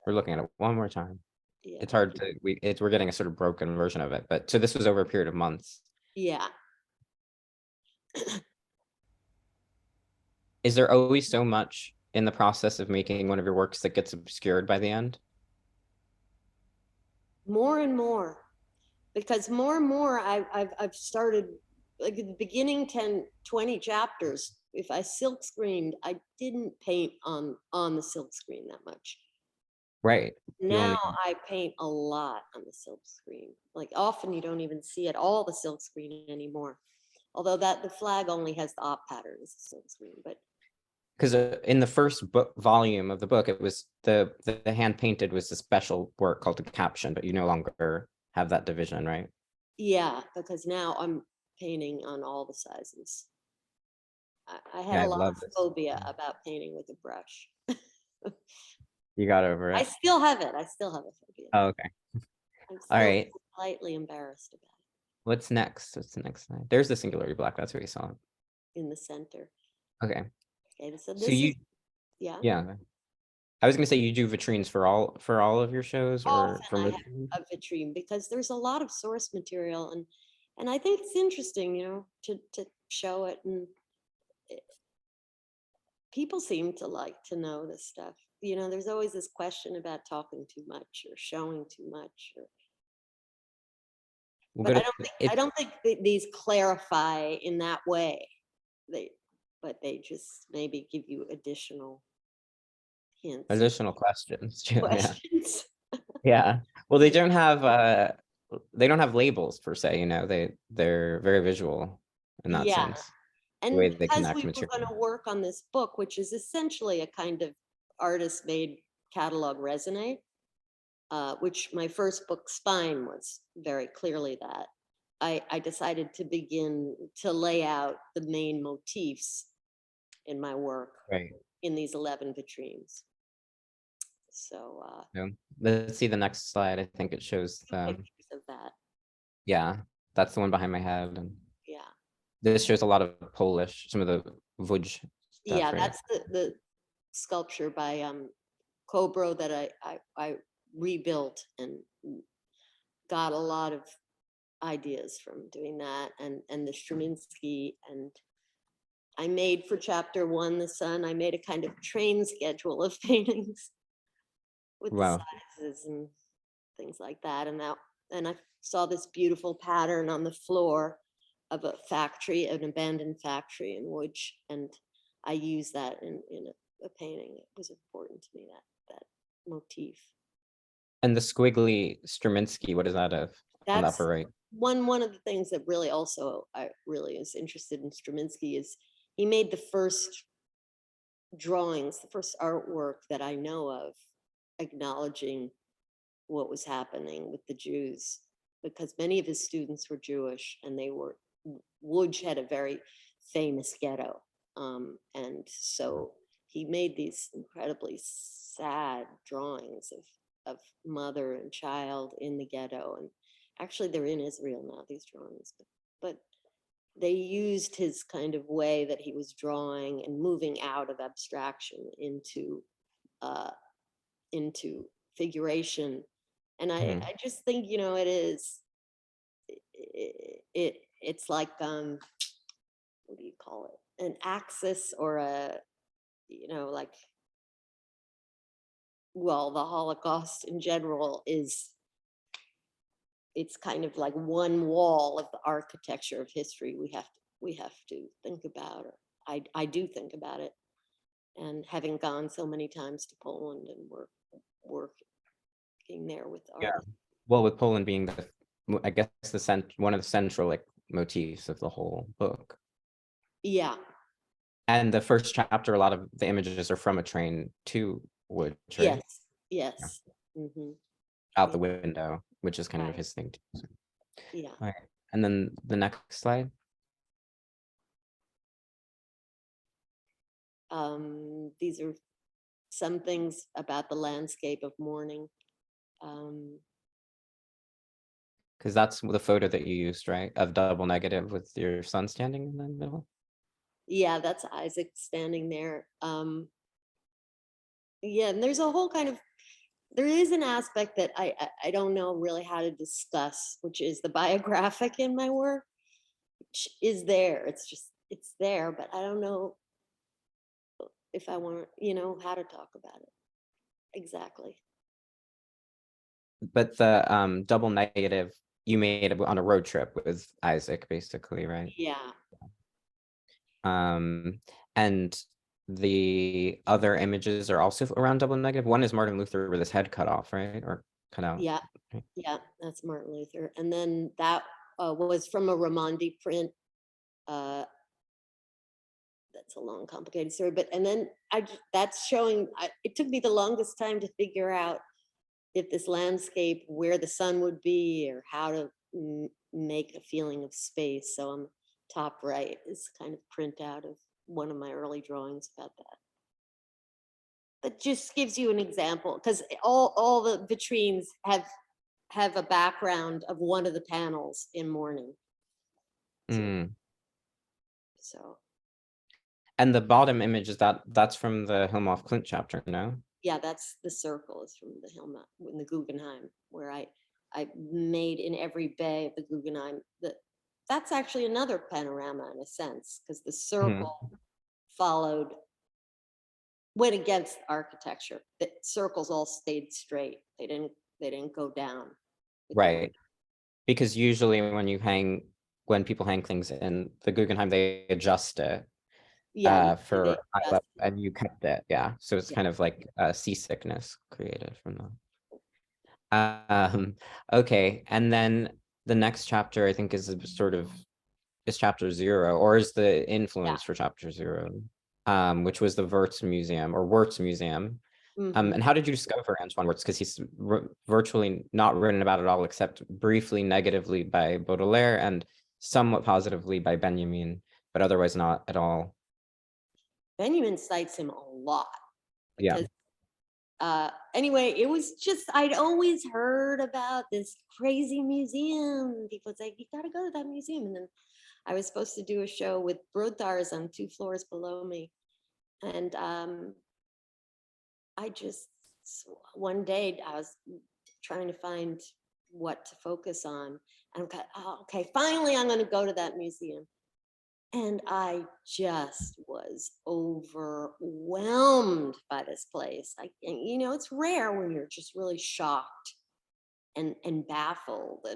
We're looking at it one more time. yeah. It's hard to, we're getting a sort of broken version of it, but so this was over a period of months. Yeah. Is there always so much in the process of making one of your works that gets obscured by the end? More and more, because more and more I've started, like at the beginning 10, 20 chapters, if I silk screened, I didn't paint on the silk screen that much. Right. Now I paint a lot on the silk screen. Like often you don't even see at all the silk screen anymore. Although the flag only has the op pattern as a silk screen, but because in the first book volume of the book, it was the hand painted was a special work called the caption, but you no longer have that division, right? yeah, because now I'm painting on all the sizes. I had Yeah, I a lot love of this. phobia about painting with a brush. You got over I it. still have it. I still have a phobia. Oh, okay. I'm All still right. slightly embarrassed about What's next? What's the next slide? There's the Singularity Black. That's what you saw. it in the center. Okay. Okay, so So this is, yeah. yeah. I was gonna say you do vitrines for all of your shows or Often for I most have of them? a vitrine because there's a lot of source material, and I think it's interesting, to show it, and people seem to like to know this stuff. There's always this question about talking too much or showing too much, We'll but go I to don't think these clarify in that way. But they just maybe give you additional hints, additional questions too. Yeah. questions. Yeah. Well, they don't have labels per se, they're very visual in that Yeah. sense. The And way they because connect we were going material. to work on this book, which is essentially a kind of artist-made catalog raisonné, which my first book, Spine, was very clearly that. I decided to begin to lay out the main motifs in my work Right. in these 11 vitrines. So So let's see the next slide. I think it shows pictures of that. yeah, that's the one behind my head. And Yeah. this shows a lot of Polish, some of the Łódź stuff, Yeah, right? that's the sculpture by Kobro that I rebuilt and got a lot of ideas from doing that, and the Straminsky, and I made for chapter 1, The Sun, I made a kind of train schedule of paintings. with Wow. the sizes and things like that. And I saw this beautiful pattern on the floor of a factory, an abandoned factory in Łódź, and I used that in a painting. It was important to me, that motif. And the squiggly Straminsky, what is that of? On the That's upper right. one of the things that really also I really is interested in Straminsky is he made the first drawings, the first artwork that I know of acknowledging what was happening with the Jews, because many of his students were Jewish, and Łódź had a very famous ghetto. And so he made these incredibly sad drawings of mother and child in the ghetto. And actually they're in Israel now, these drawings, but they used his kind of way that he was drawing and moving out of abstraction into figuration. And I just think, it's like, what do you call it? An axis or like, well, the Holocaust in general it's kind of like one wall of the architecture of history we have to think about, or I do think about it. And having gone so many times to Poland and working there with artists. Well, with Poland being I guess one of the central like motifs of the whole book. Yeah. And the first chapter, a lot of the images are from a train to Łódź, right? Yes. Mm-hmm. Out the window, which is kind of his thing too. So. Yeah. All right. And then the next slide. These are some things about the landscape of mourning. Because that's the photo that you used, right? Of double negative with your son standing in the middle. Yeah, that's Isaac standing there. Yeah, and there's a whole there is an aspect that I don't know really how to discuss, which is the biographic in my work, which is there. It's there, but I don't know if I want, how to talk about it exactly. But the double negative you made on a road trip with Isaac, basically, right? Yeah. And the other images are also around double negative. One is Martin Luther with his head cut off, right? Or cut out. Yeah. Yeah, that's Martin Luther. And then that was from a Raimondi print. That's a long, complicated story. And then that's showing, it took me the longest time to figure out if this landscape, where the sun would be, or how to make a feeling of space. So on the top right is kind of printout of one of my early drawings about that. That just gives you an example, because all the vitrines have a background of one of the panels in mourning. So. And the bottom image is that's from the Hilma Klint chapter, no? Yeah, that's the circle is from the Hilma in the Guggenheim, where I made in every bay of the Guggenheim. That's actually another panorama in a sense, because the circle went against architecture. The circles all stayed straight. They didn't go down. Right. Because usually when people hang things in the Guggenheim, they adjust it. And you kept it. Yeah. So it's kind of like seasickness created from that. Okay. And then the next chapter, I think, is chapter 0, or is the influence for chapter 0, which was the Wirtz Museum. And how did you discover Antoine Wirtz? Because he's virtually not written about at all, except briefly negatively by Baudelaire and somewhat positively by Benjamin, but otherwise not at all. Benjamin cites him a lot. Because, anyway, it was just, I'd always heard about this crazy museum. People would say, you got to go to that museum. And then I was supposed to do a show with Brothars on 2 floors below me. And one day I was trying to find what to focus on. And I'm okay, finally I'm going to go to that museum. And I just was overwhelmed by this place. It's rare when you're just really shocked and baffled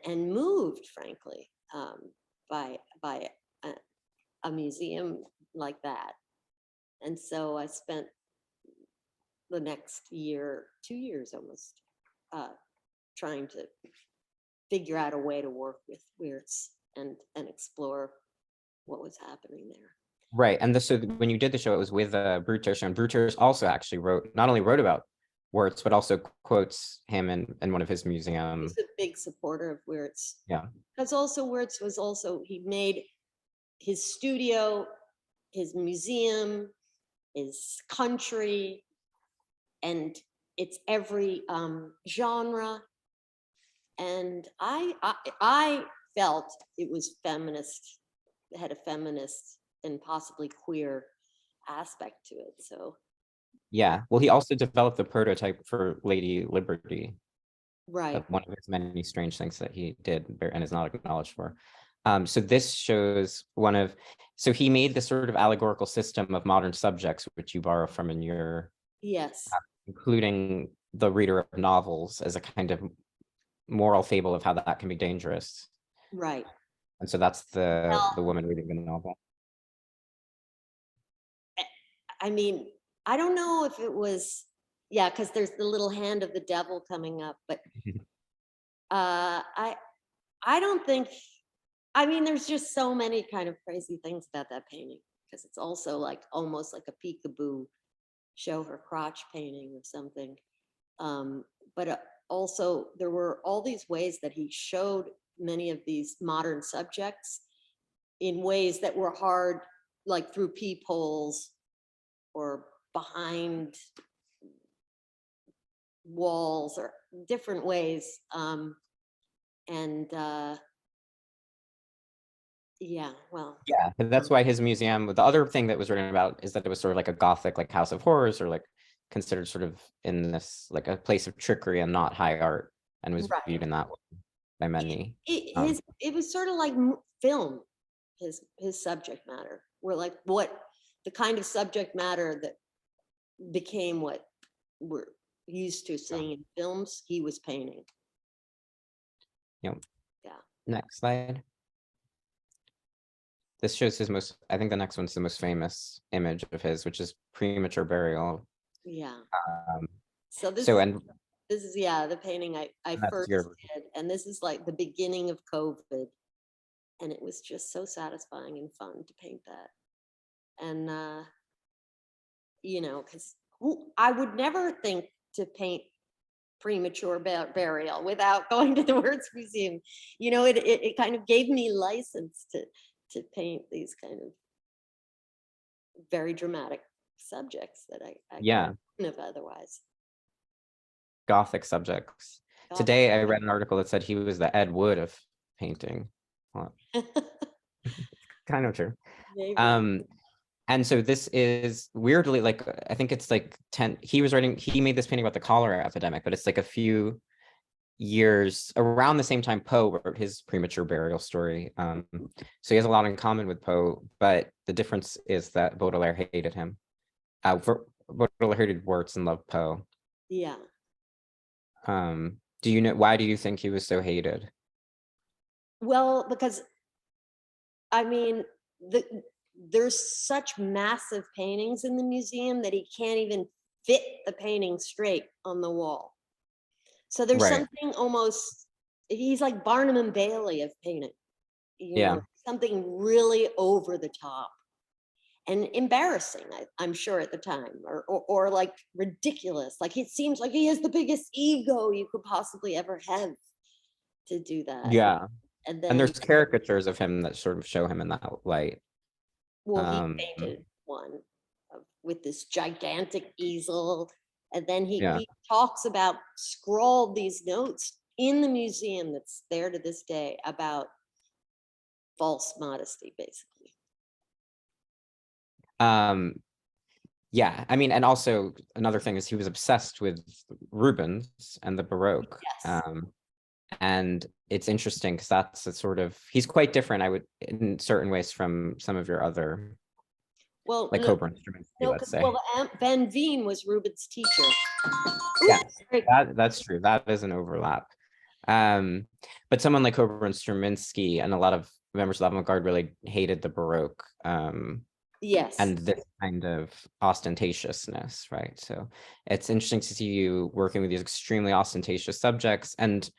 and moved, frankly, by a museum like that. And so I spent the next year, 2 years almost, trying to figure out a way to work with Weirtz and explore what was happening there. Right. And so when you did the show, it was with Brutus, and Brutus also actually not only wrote about Wirtz, but also quotes him in one of his museum. He's a big supporter of Weirtz. Yeah. Because also Weirtz was he made his studio, his museum, his country, and it's every genre. And I felt it was feminist, had a feminist and possibly queer aspect to it. So yeah, well, he also developed the prototype for Lady Liberty. right. One of his many strange things that he did and is not acknowledged for. So this shows so he made this sort of allegorical system of modern subjects, which you borrow from in your, Yes. Including the reader of novels as a kind of moral fable of how that can be dangerous. Right. And so that's the woman reading the novel. I mean, I don't know if it was, yeah, because there's the little hand of the devil coming up, but I don't think, I mean, there's just so many kind of crazy things about that painting, because it's also like almost like a peekaboo show her crotch painting or something. But also there were all these ways that he showed many of these modern subjects in ways that were hard, like through peepholes or behind walls or different ways. Yeah, well. Yeah, that's why his museum, the other thing that was written about is that it was sort of like a Gothic, like House of Horrors, or like considered sort of in this, like a place of trickery and not high art, and was Right. viewed in that way by many. It was sort of like film, his subject matter, where like what the kind of subject matter that became what we're used to seeing in films, he was painting. Yep. Yeah. Next slide. This shows his I think the next one's the most famous image of his, which is Premature Burial. Yeah. Um, So this is the painting I first did, and this is like the beginning of COVID, and it was just so satisfying and fun to paint that. And because I would never think to paint Premature Burial without going to the Wirtz Museum. It kind of gave me license to paint these kind of very dramatic subjects that I couldn't have otherwise. Gothic subjects. Today I read an article that said he was the Ed Wood of painting. Well, kind of true. Maybe. And so this is weirdly, like, I think it's like he made this painting about the cholera epidemic, but it's like a few years around the same time Poe wrote his Premature Burial story. So he has a lot in common with Poe, but the difference is that Baudelaire hated him. Baudelaire hated Wirtz and loved Poe. Yeah. Do you know, why do you think he was so hated? Well, because I mean, there's such massive paintings in the museum that he can't even fit the painting straight on the wall. So there's something almost, he's like Barnum and Bailey of painting. Something really over the top and embarrassing, I'm sure at the time, or like ridiculous. Like it seems like he has the biggest ego you could possibly ever have to do that. Yeah. And there's caricatures of him that sort of show him in that light. Well, he painted one with this gigantic easel, and then he talks about, scrawled these notes in the museum that's there to this day about false modesty, basically. Yeah, I mean, and also another thing is he was obsessed with Rubens and the Baroque. Yes. And it's interesting because that's a sort of, he's quite different, I would, in certain ways, from some of your other, Well, like no, Cobra instruments, no, let's say. well, Van Veen was Rubin's teacher. Yes, Great. that's true. That is an overlap. But someone like Cobra and Stravinsky and a lot of members of the avant-garde really hated the Baroque. Yes. And this kind of ostentatiousness, right? So it's interesting to see you working with these extremely ostentatious subjects and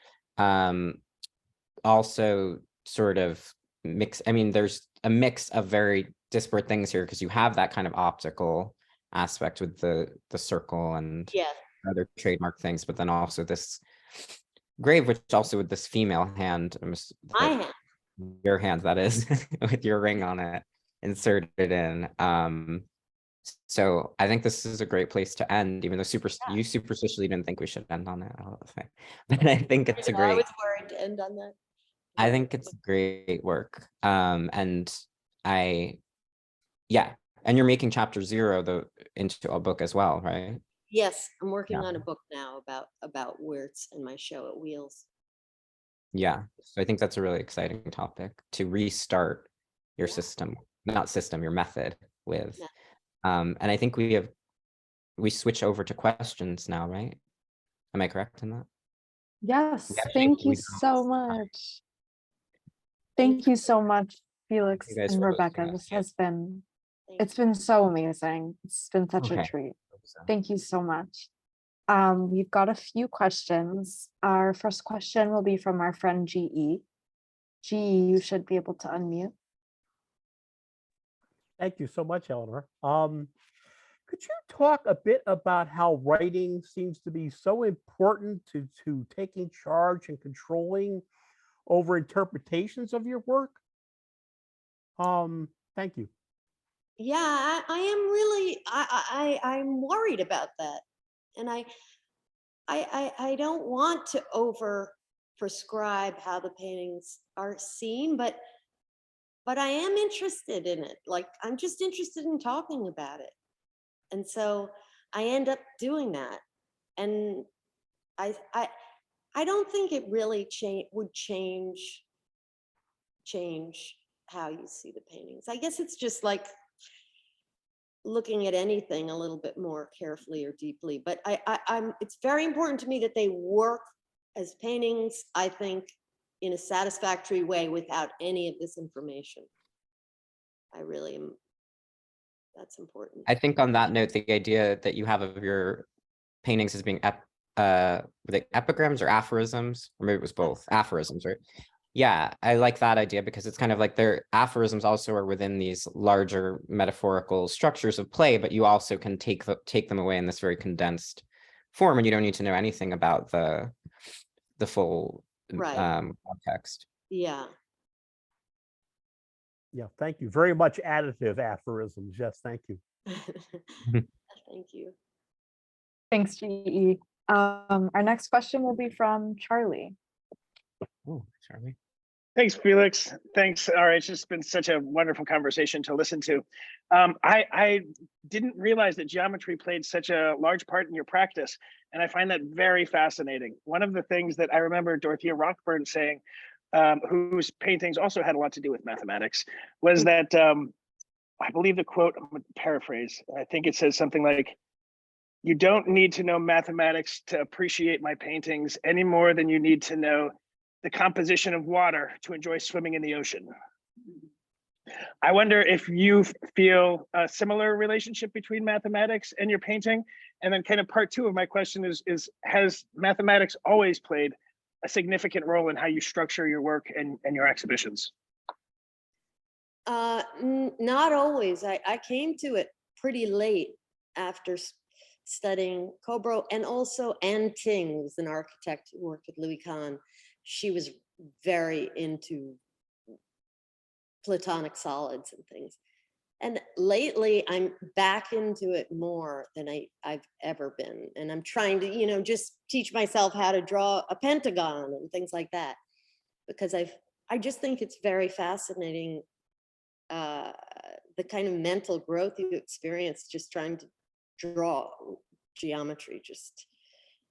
also sort of mix. I mean, there's a mix of very disparate things here because you have that kind of optical aspect with the circle and Yeah. other trademark things, but then also this grave, which also with this female hand, My hand. your hand, that is, with your ring on it inserted in. So I think this is a great place to end, even though you superstitiously didn't think we should end on it. But I think it's a I great, was worried to end on that. I think it's great work. And yeah, and you're making chapter 0 into a book as well, right? Yes, I'm working Yeah. on a book now about Wirtz and my show at Wheels. Yeah, so I think that's a really exciting topic to restart your system, not system, your method with. Yeah. And I think we switch over to questions now, right? Am I correct in that? Yes, Yeah, thank you we- so much. Thank you so much, Felix You guys and for Rebecca. hosting us. This has been, Thank it's been so amazing. It's been such a Okay. treat. So- Thank you so much. We've got a few questions. Our first question will be from our friend GE. GE, you should be able to unmute. Thank you so much, Eleanor. Could you talk a bit about how writing seems to be so important to taking charge and controlling over interpretations of your work? Thank you. Yeah, I am really, I'm worried about that. And I don't want to over prescribe how the paintings are seen, but I am interested in it. Like, I'm just interested in talking about it. And so I end up doing that. And I don't think it really would change how you see the paintings. I guess it's just like looking at anything a little bit more carefully or deeply. But it's very important to me that they work as paintings, I think, in a satisfactory way without any of this information. I really am. That's important. I think on that note, the idea that you have of your paintings as being were they epigrams or aphorisms, or maybe it was both aphorisms, right? Yeah, I like that idea because it's kind of like their aphorisms also are within these larger metaphorical structures of play, but you also can take them away in this very condensed form, and you don't need to know anything about the full context. Yeah. Yeah, thank you. Very much additive aphorisms. Yes, thank you. Thank you. Thanks, GE. Our next question will be from Charlie. Oh, Charlie. Thanks, Felix. Thanks. All right, it's just been such a wonderful conversation to listen to. I didn't realize that geometry played such a large part in your practice, and I find that very fascinating. One of the things that I remember Dorothea Rockburn saying, whose paintings also had a lot to do with mathematics, was that, I believe the quote, I'm going to paraphrase, I think it says something like, "You don't need to know mathematics to appreciate my paintings any more than you need to know the composition of water to enjoy swimming in the ocean." I wonder if you feel a similar relationship between mathematics and your painting. And then kind of part 2 of my question is has mathematics always played a significant role in how you structure your work and your exhibitions? Not always. I came to it pretty late after studying Cobra, and also Anne Ting was an architect who worked with Louis Kahn. She was very into platonic solids and things. And lately I'm back into it more than I've ever been. And I'm trying to, just teach myself how to draw a pentagon and things like that, because I just think it's very fascinating, the kind of mental growth you experience just trying to draw geometry, just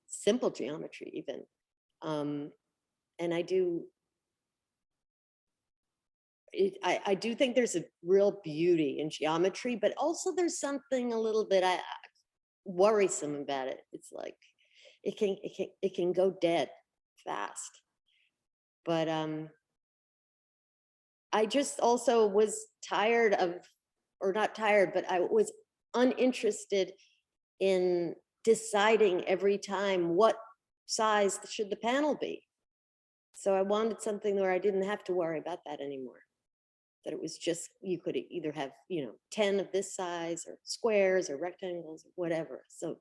simple geometry even. and I do think there's a real beauty in geometry, but also there's something a little bit worrisome about it. It's like it can go dead fast. But I just also was tired of, or not tired, but I was uninterested in deciding every time what size should the panel be. So I wanted something where I didn't have to worry about that anymore. That it was just, you could either have, 10 of this size or squares or rectangles or whatever. So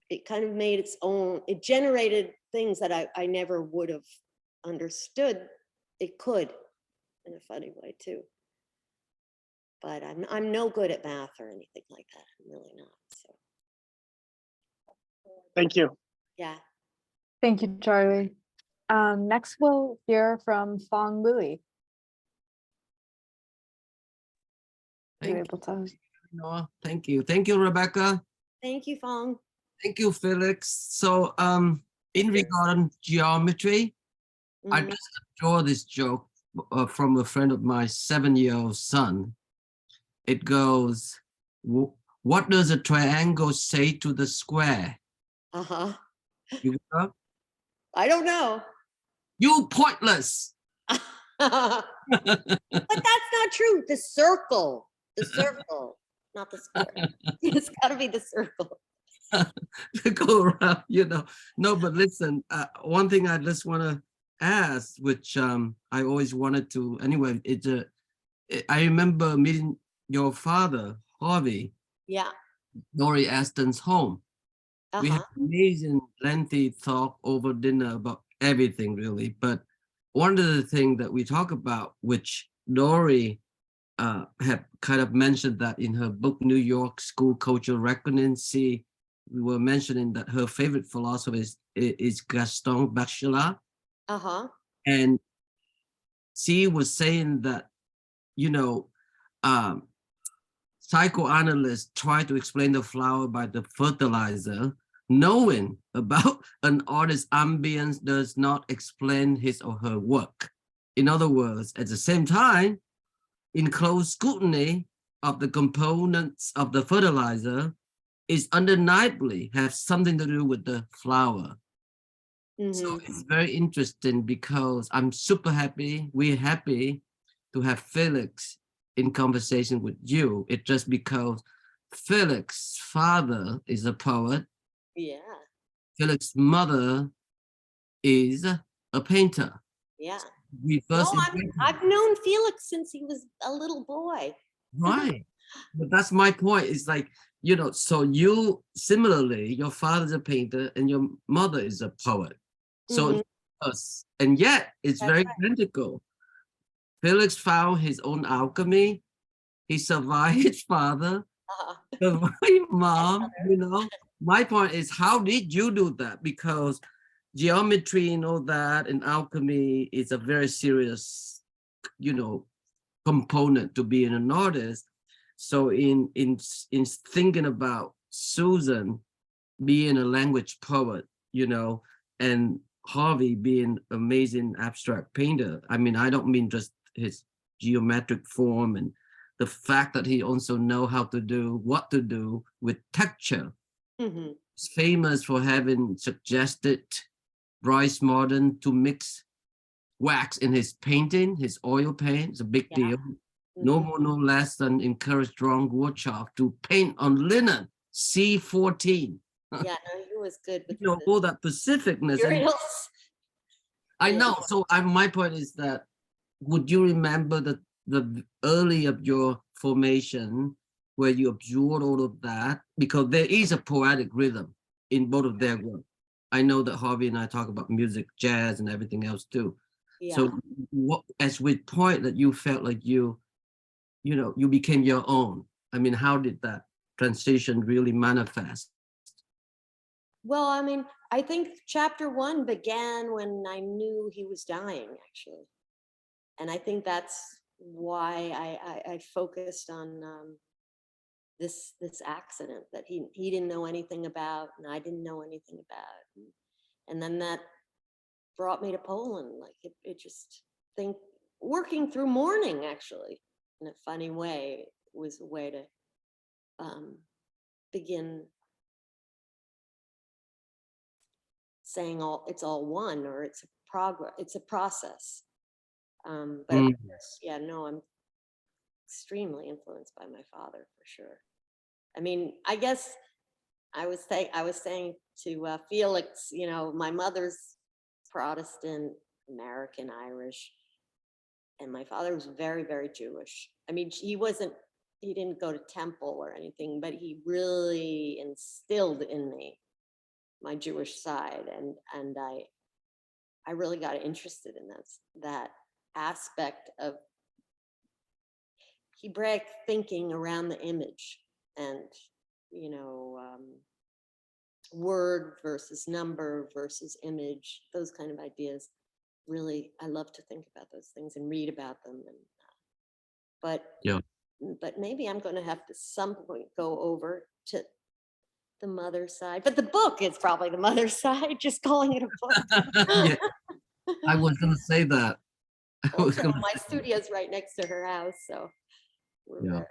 it kind of made its own, it generated things that I never would have understood it could, in a funny way too. But I'm no good at math or anything like that. I'm really not. So Thank you. yeah. Thank you, Charlie. Next, we'll hear from Fong Louie. Are you Thank able to? Noah. Thank you. Thank you, Rebecca. Thank you, Fong. Thank you, Felix. So in regard to geometry, I Mhm. just draw this joke from a friend of my 7-year-old son. It goes, what does a triangle say to the square? Uh-huh. You know? I don't know. You pointless. But that's not true. The circle, not the square. It's got to be the circle. To go around, No, but listen, one thing I just want to ask, which I always wanted to, anyway, I remember meeting your father, Harvey, Yeah. Laurie Aston's home. We had Uh-huh. amazing, lengthy talk over dinner about everything, really. But one of the things that we talk about, which Laurie had kind of mentioned that in her book, New York School Cultural Reckoning, we were mentioning that her favorite philosopher is Gaston Bachelard. Uh-huh. And she was saying that, psychoanalysts try to explain the flower by the fertilizer. Knowing about an artist's ambience does not explain his or her work. In other words, at the same time, in close scrutiny of the components of the fertilizer is undeniably have something to do with the flower. So it's very interesting because I'm super happy, we're happy to have Felix in conversation with you. It's just because Felix's father is a poet. Yeah. Felix's mother is a painter. Yeah. We first I've known Felix since he was a little boy. Right. But that's my point. It's like, so you similarly, your father's a painter and your mother is a poet. So and yet it's That's very right. identical. Felix found his own alchemy. He survived his father, survived mom, My point is, how did you do that? Because geometry and all that and alchemy is a very serious, component to being an artist. So in thinking about Susan being a language poet, and Harvey being amazing abstract painter. I mean, I don't mean just his geometric form and the fact that he also know how to do what to do with texture. He's famous for having suggested Bryce Marden to mix wax in his painting, his oil paint. It's a big deal. No more, no less than encouraged Ron Gorchov to paint on linen, C14. Yeah, no, he was good with all that pacificness. And I know. So my point is that, would you remember the early of your formation where you absorbed all of that? Because there is a poetic rhythm in both of their work. I know that Harvey and I talk about music, jazz, and everything else too. Yeah. So what, as with point that you felt like you became your own. I mean, how did that transition really manifest? Well, I mean, I think chapter 1 began when I knew he was dying, actually. And I think that's why I focused on this accident that he didn't know anything about and I didn't know anything about. And then that brought me to Poland. Like it just working through mourning, actually, in a funny way, was a way to begin saying it's all one, or it's a progress, it's a process. But yeah, no, I'm extremely influenced by my father, for sure. I mean, I guess I was saying to Felix, you know, my mother's Protestant, American, Irish, and my father was very, very Jewish. I mean, he didn't go to temple or anything, but he really instilled in me my Jewish side, and I really got interested in that aspect of Hebraic thinking around the image, and you know, word versus number versus image, those kind of ideas. Really, I love to think about those things and read about them. And but maybe I'm going to have to some point go over to the mother side. But the book is probably the mother side. Just calling it a book. Yeah, I was gonna say that. Also, my studio's right next to her house, so we're very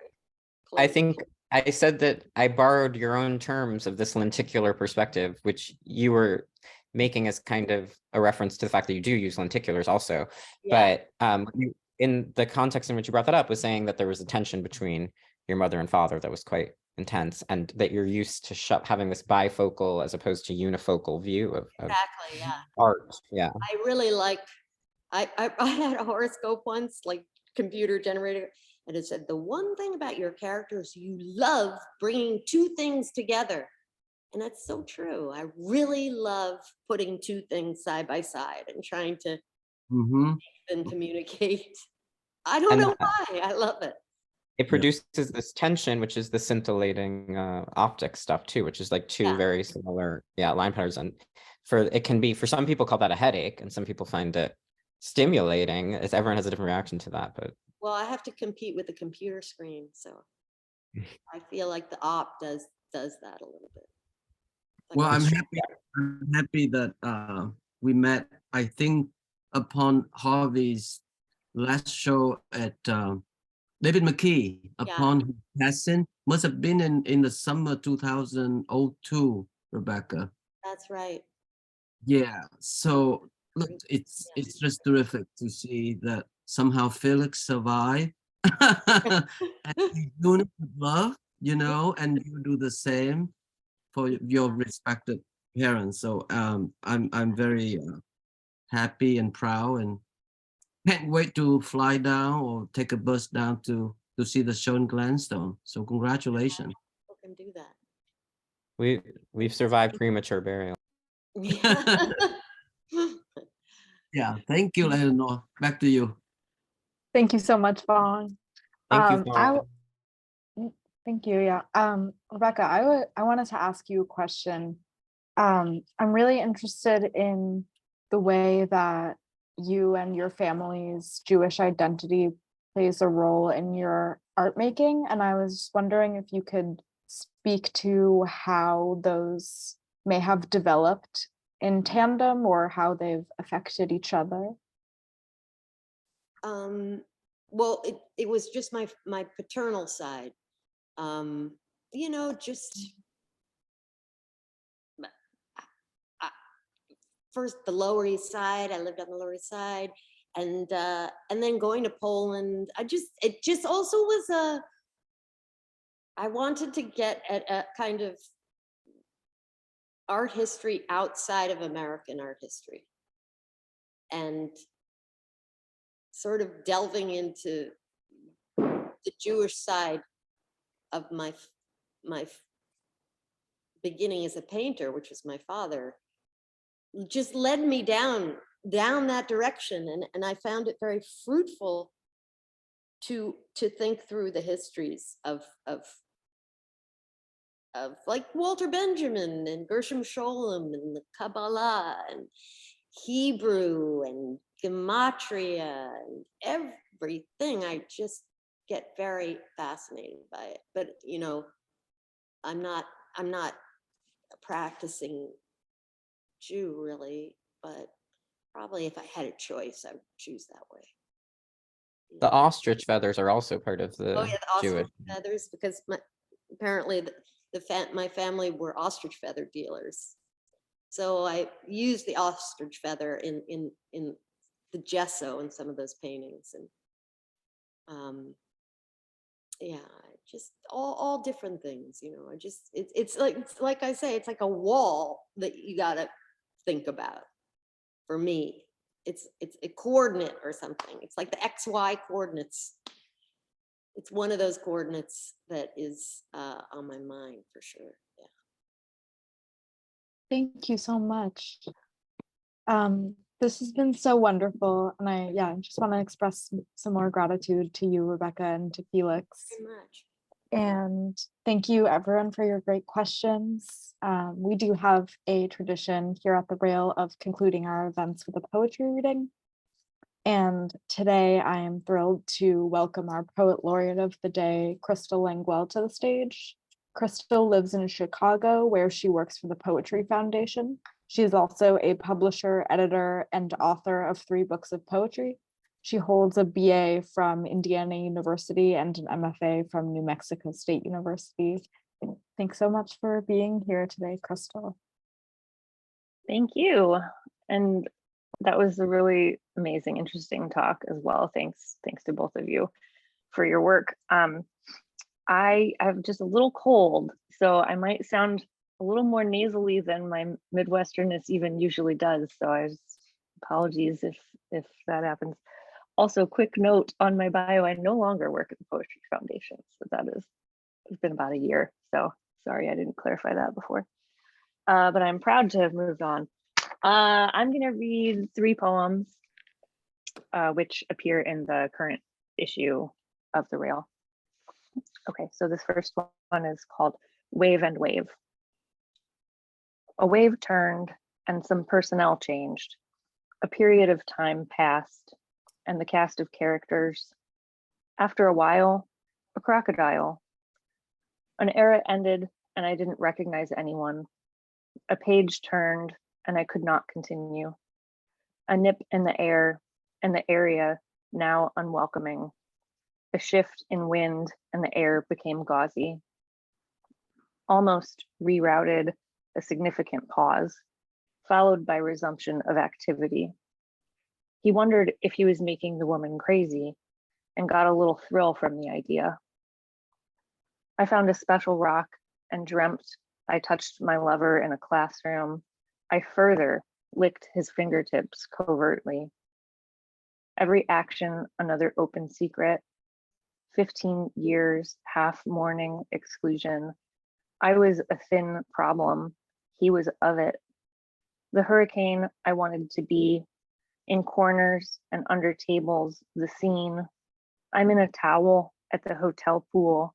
close. I think I said that I borrowed your own terms of this lenticular perspective, which you were making as kind of a reference to the fact that you do use lenticulars also. Yeah. But in the context in which you brought that up was saying that there was a tension between your mother and father that was quite intense, and that you're used to having this bifocal as opposed to unifocal view of Exactly, yeah. art. Yeah. I really like, I had a horoscope once, like computer generated, and it said, the one thing about your characters, you love bringing two things together. And that's so true. I really love putting two things side by side and trying to make them communicate. I don't know why, I love it. It produces this tension, which is the scintillating optic stuff too, which is like two very similar line patterns. And it can be, for some people call that a headache, and some people find it stimulating. Everyone has a different reaction to that. But well, I have to compete with the computer screen, so I feel like the op does that a little bit. Like, well, I'm happy that we met, I think, upon Harvey's last show at David McKee, upon his passing. Must have been in the summer 2002, Rebecca. That's right. Yeah, so look, it's just terrific to see that somehow Felix survived and he's doing it with love, you know, and you do the same for your respected parents. So I'm very happy and proud, and can't wait to fly down or take a bus down to see the show in Gladstone. So congratulations. People can do that. We've survived premature burial. Yeah, thank you, Eleanor. Back to you. Thank you so much, Vaughn. Thank you. Thank you. Yeah. Rebecca, I wanted to ask you a question. I'm really interested in the way that you and your family's Jewish identity plays a role in your art making. And I was wondering if you could speak to how those may have developed in tandem or how they've affected each other. Well, it was just my paternal side. You know, just first the Lower East Side. I lived on the Lower East Side, and then going to Poland. It just also was I wanted to get at a kind of art history outside of American art history, and sort of delving into the Jewish side of my beginning as a painter, which was my father, just led me down that direction, and I found it very fruitful to think through the histories of like Walter Benjamin and Gershom Scholem and the Kabbalah and Hebrew and Gematria and everything. I just get very fascinated by it. But you know, I'm not practicing Jew really, but probably if I had a choice, I would choose that way. The ostrich feathers are also part of Oh the yeah, the Jewish. ostrich feathers, because apparently my family were ostrich feather dealers. So I used the ostrich feather in the gesso in some of those paintings, and yeah, just all different things, you know. It's like I say, it's like a wall that you gotta think about. For me, it's a coordinate or something. It's like the XY coordinates. It's one of those coordinates that is on my mind for sure. Yeah. Thank you so much. This has been so wonderful, and I just want to express some more gratitude to you, Rebecca, and to Felix. Very much. And thank you everyone for your great questions. We do have a tradition here at the Rail of concluding our events with a poetry reading. And today I am thrilled to welcome our poet laureate of the day, Krystal Languell, to the stage. Krystal lives in Chicago, where she works for the Poetry Foundation. She is also a publisher, editor, and author of 3 books of poetry. She holds a BA from Indiana University and an MFA from New Mexico State University. Thanks so much for being here today, Krystal. Thank you. And that was a really amazing, interesting talk as well. Thanks to both of you for your work. I have just a little cold, so I might sound a little more nasally than my Midwesternness even usually does. So apologies if that happens. Also, quick note on my bio, I no longer work at the Poetry Foundation. So it's been about a year. So sorry, I didn't clarify that before. But I'm proud to have moved on. I'm gonna read 3 poems, which appear in the current issue of the Rail. Okay, so this first one is called Wave and Wave. A wave turned and some personnel changed. A period of time passed and the cast of characters. After a while, a crocodile. An era ended and I didn't recognize anyone. A page turned and I could not continue. A nip in the air and the area now unwelcoming. A shift in wind and the air became gauzy. Almost rerouted, a significant pause, followed by resumption of activity. He wondered if he was making the woman crazy and got a little thrill from the idea. I found a special rock and dreamt I touched my lover in a classroom. I further licked his fingertips covertly. Every action, another open secret. 15 years, half mourning exclusion. I was a thin problem. He was of it. The hurricane I wanted to be. In corners and under tables, the scene. I'm in a towel at the hotel pool.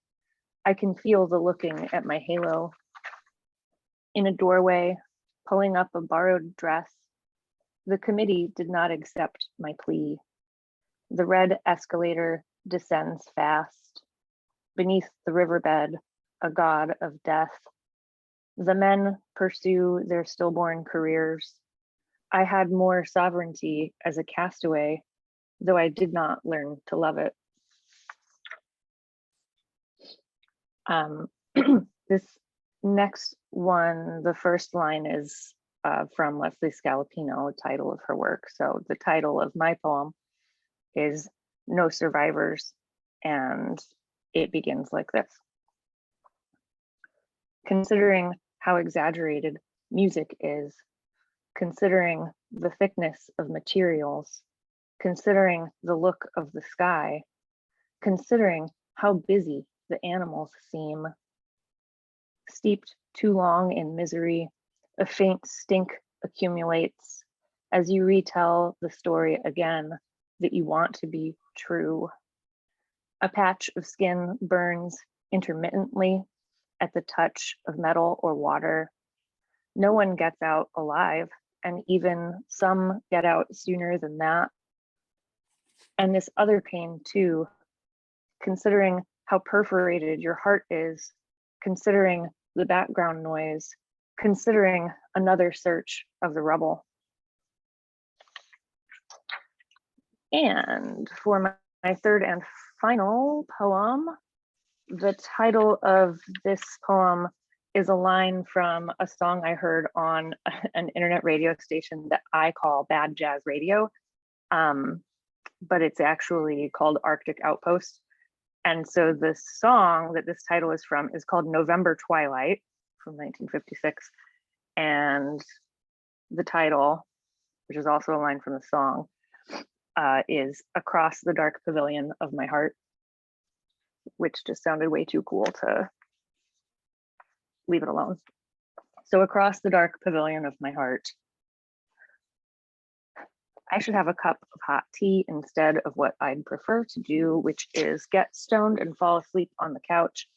I can feel the looking at my halo. In a doorway, pulling up a borrowed dress. The committee did not accept my plea. The red escalator descends fast. Beneath the riverbed, a god of death. The men pursue their stillborn careers. I had more sovereignty as a castaway, though I did not learn to love it. This next one, the first line is from Leslie Scalapino, title of her work. So the title of my poem is No Survivors, and it begins like this. Considering how exaggerated music is, considering the thickness of materials, considering the look of the sky, considering how busy the animals seem. Steeped too long in misery, a faint stink accumulates as you retell the story again that you want to be true. A patch of skin burns intermittently at the touch of metal or water. No one gets out alive, and even some get out sooner than that. And this other pain too, considering how perforated your heart is, considering the background noise, considering another search of the rubble. And for my third and final poem, the title of this poem is a line from a song I heard on an internet radio station that I call Bad Jazz Radio, but it's actually called Arctic Outpost. And so the song that this title is from is called November Twilight from 1956. And the title, which is also a line from the song, is Across the Dark Pavilion of My Heart, which just sounded way too cool to leave it alone. So across the dark pavilion of my heart, I should have a cup of hot tea instead of what I'd prefer to do, which is get stoned and fall asleep on the couch.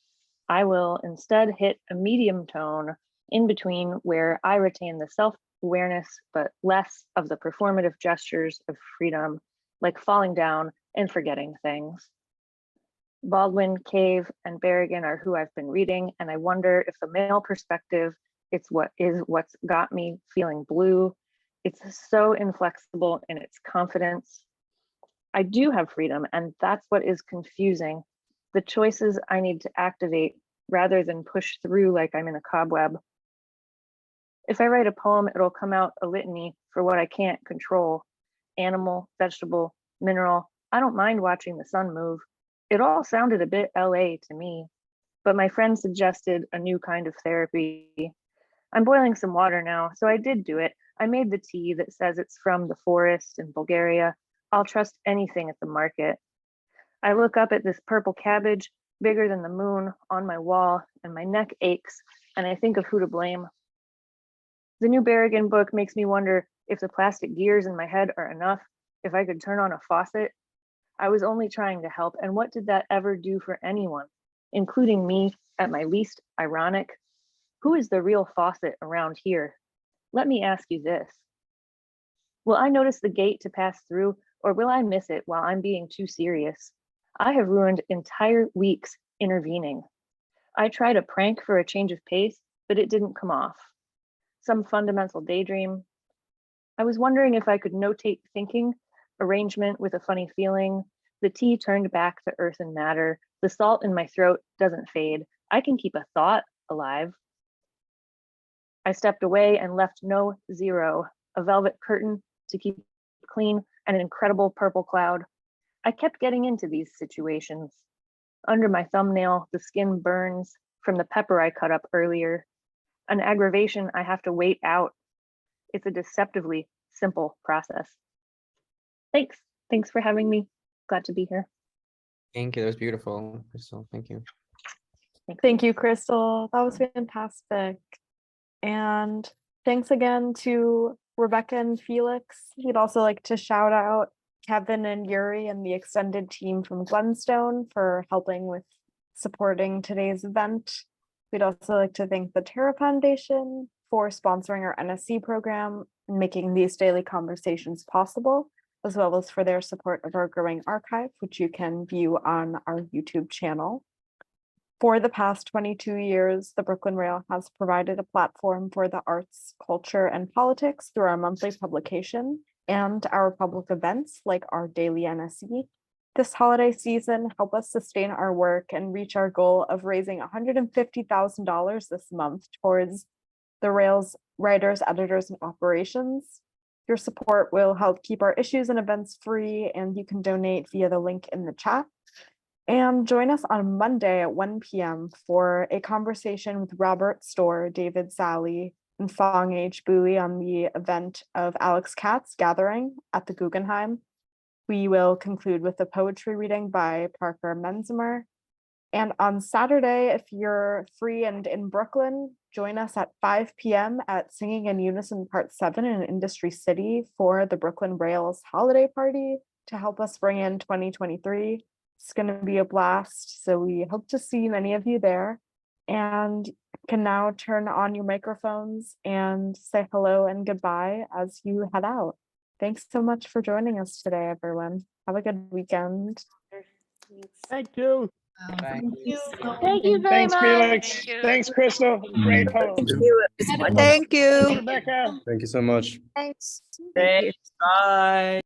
I will instead hit a medium tone in between where I retain the self-awareness, but less of the performative gestures of freedom, like falling down and forgetting things. Baldwin, Cave, and Berrigan are who I've been reading, and I wonder if the male perspective, it's what's got me feeling blue. It's so inflexible in its confidence. I do have freedom, and that's what is confusing. The choices I need to activate rather than push through like I'm in a cobweb. If I write a poem, it'll come out a litany for what I can't control. Animal, vegetable, mineral. I don't mind watching the sun move. It all sounded a bit LA to me, but my friend suggested a new kind of therapy. I'm boiling some water now, so I did do it. I made the tea that says it's from the forest in Bulgaria. I'll trust anything at the market. I look up at this purple cabbage, bigger than the moon, on my wall, and my neck aches, and I think of who to blame. The new Berrigan book makes me wonder if the plastic gears in my head are enough, if I could turn on a faucet. I was only trying to help, and what did that ever do for anyone, including me at my least ironic? Who is the real faucet around here? Let me ask you this. Will I notice the gate to pass through, or will I miss it while I'm being too serious? I have ruined entire weeks intervening. I tried a prank for a change of pace, but it didn't come off. Some fundamental daydream. I was wondering if I could notate thinking, arrangement with a funny feeling. The tea turned back to earth and matter. The salt in my throat doesn't fade. I can keep a thought alive. I stepped away and left no zero, a velvet curtain to keep clean, and an incredible purple cloud. I kept getting into these situations. Under my thumbnail, the skin burns from the pepper I cut up earlier. An aggravation I have to wait out. It's a deceptively simple process. Thanks. Thanks for having me. Glad to be here. Thank you. That was beautiful, Krystal. Thank you. Thank you, Krystal. That was fantastic. And thanks again to Rebecca and Felix. We'd also like to shout out Kevin and Yuri and the extended team from Glenstone for helping with supporting today's event. We'd also like to thank the Terra Foundation for sponsoring our NSE program and making these daily conversations possible, as well as for their support of our growing archive, which you can view on our YouTube channel. For the past 22 years, the Brooklyn Rail has provided a platform for the arts, culture, and politics through our monthly publication and our public events like our daily NSE. This holiday season, help us sustain our work and reach our goal of raising $150,000 this month towards the Rail's writers, editors, and operations. Your support will help keep our issues and events free, and you can donate via the link in the chat. And join us on Monday at 1 p.m. for a conversation with Robert Storr, David Sally, and Fong H. Bowie on the event of Alex Katz's Gathering at the Guggenheim. We will conclude with a poetry reading by Parker Menzimer. And on Saturday, if you're free and in Brooklyn, join us at 5 p.m. at Singing in Unison Part 7 in Industry City for the Brooklyn Rails holiday party to help us bring in 2023. It's going to be a blast, so we hope to see many of you there. And can now turn on your microphones and say hello and goodbye as you head out. Thanks so much for joining us today, everyone. Have a good weekend. Thank you. Bye. Thank you very Thanks, much. Felix. Thank you. Thanks, Crystal. Great poem. Thank you. Rebecca. Thank you so much. Thanks. Thanks. Bye.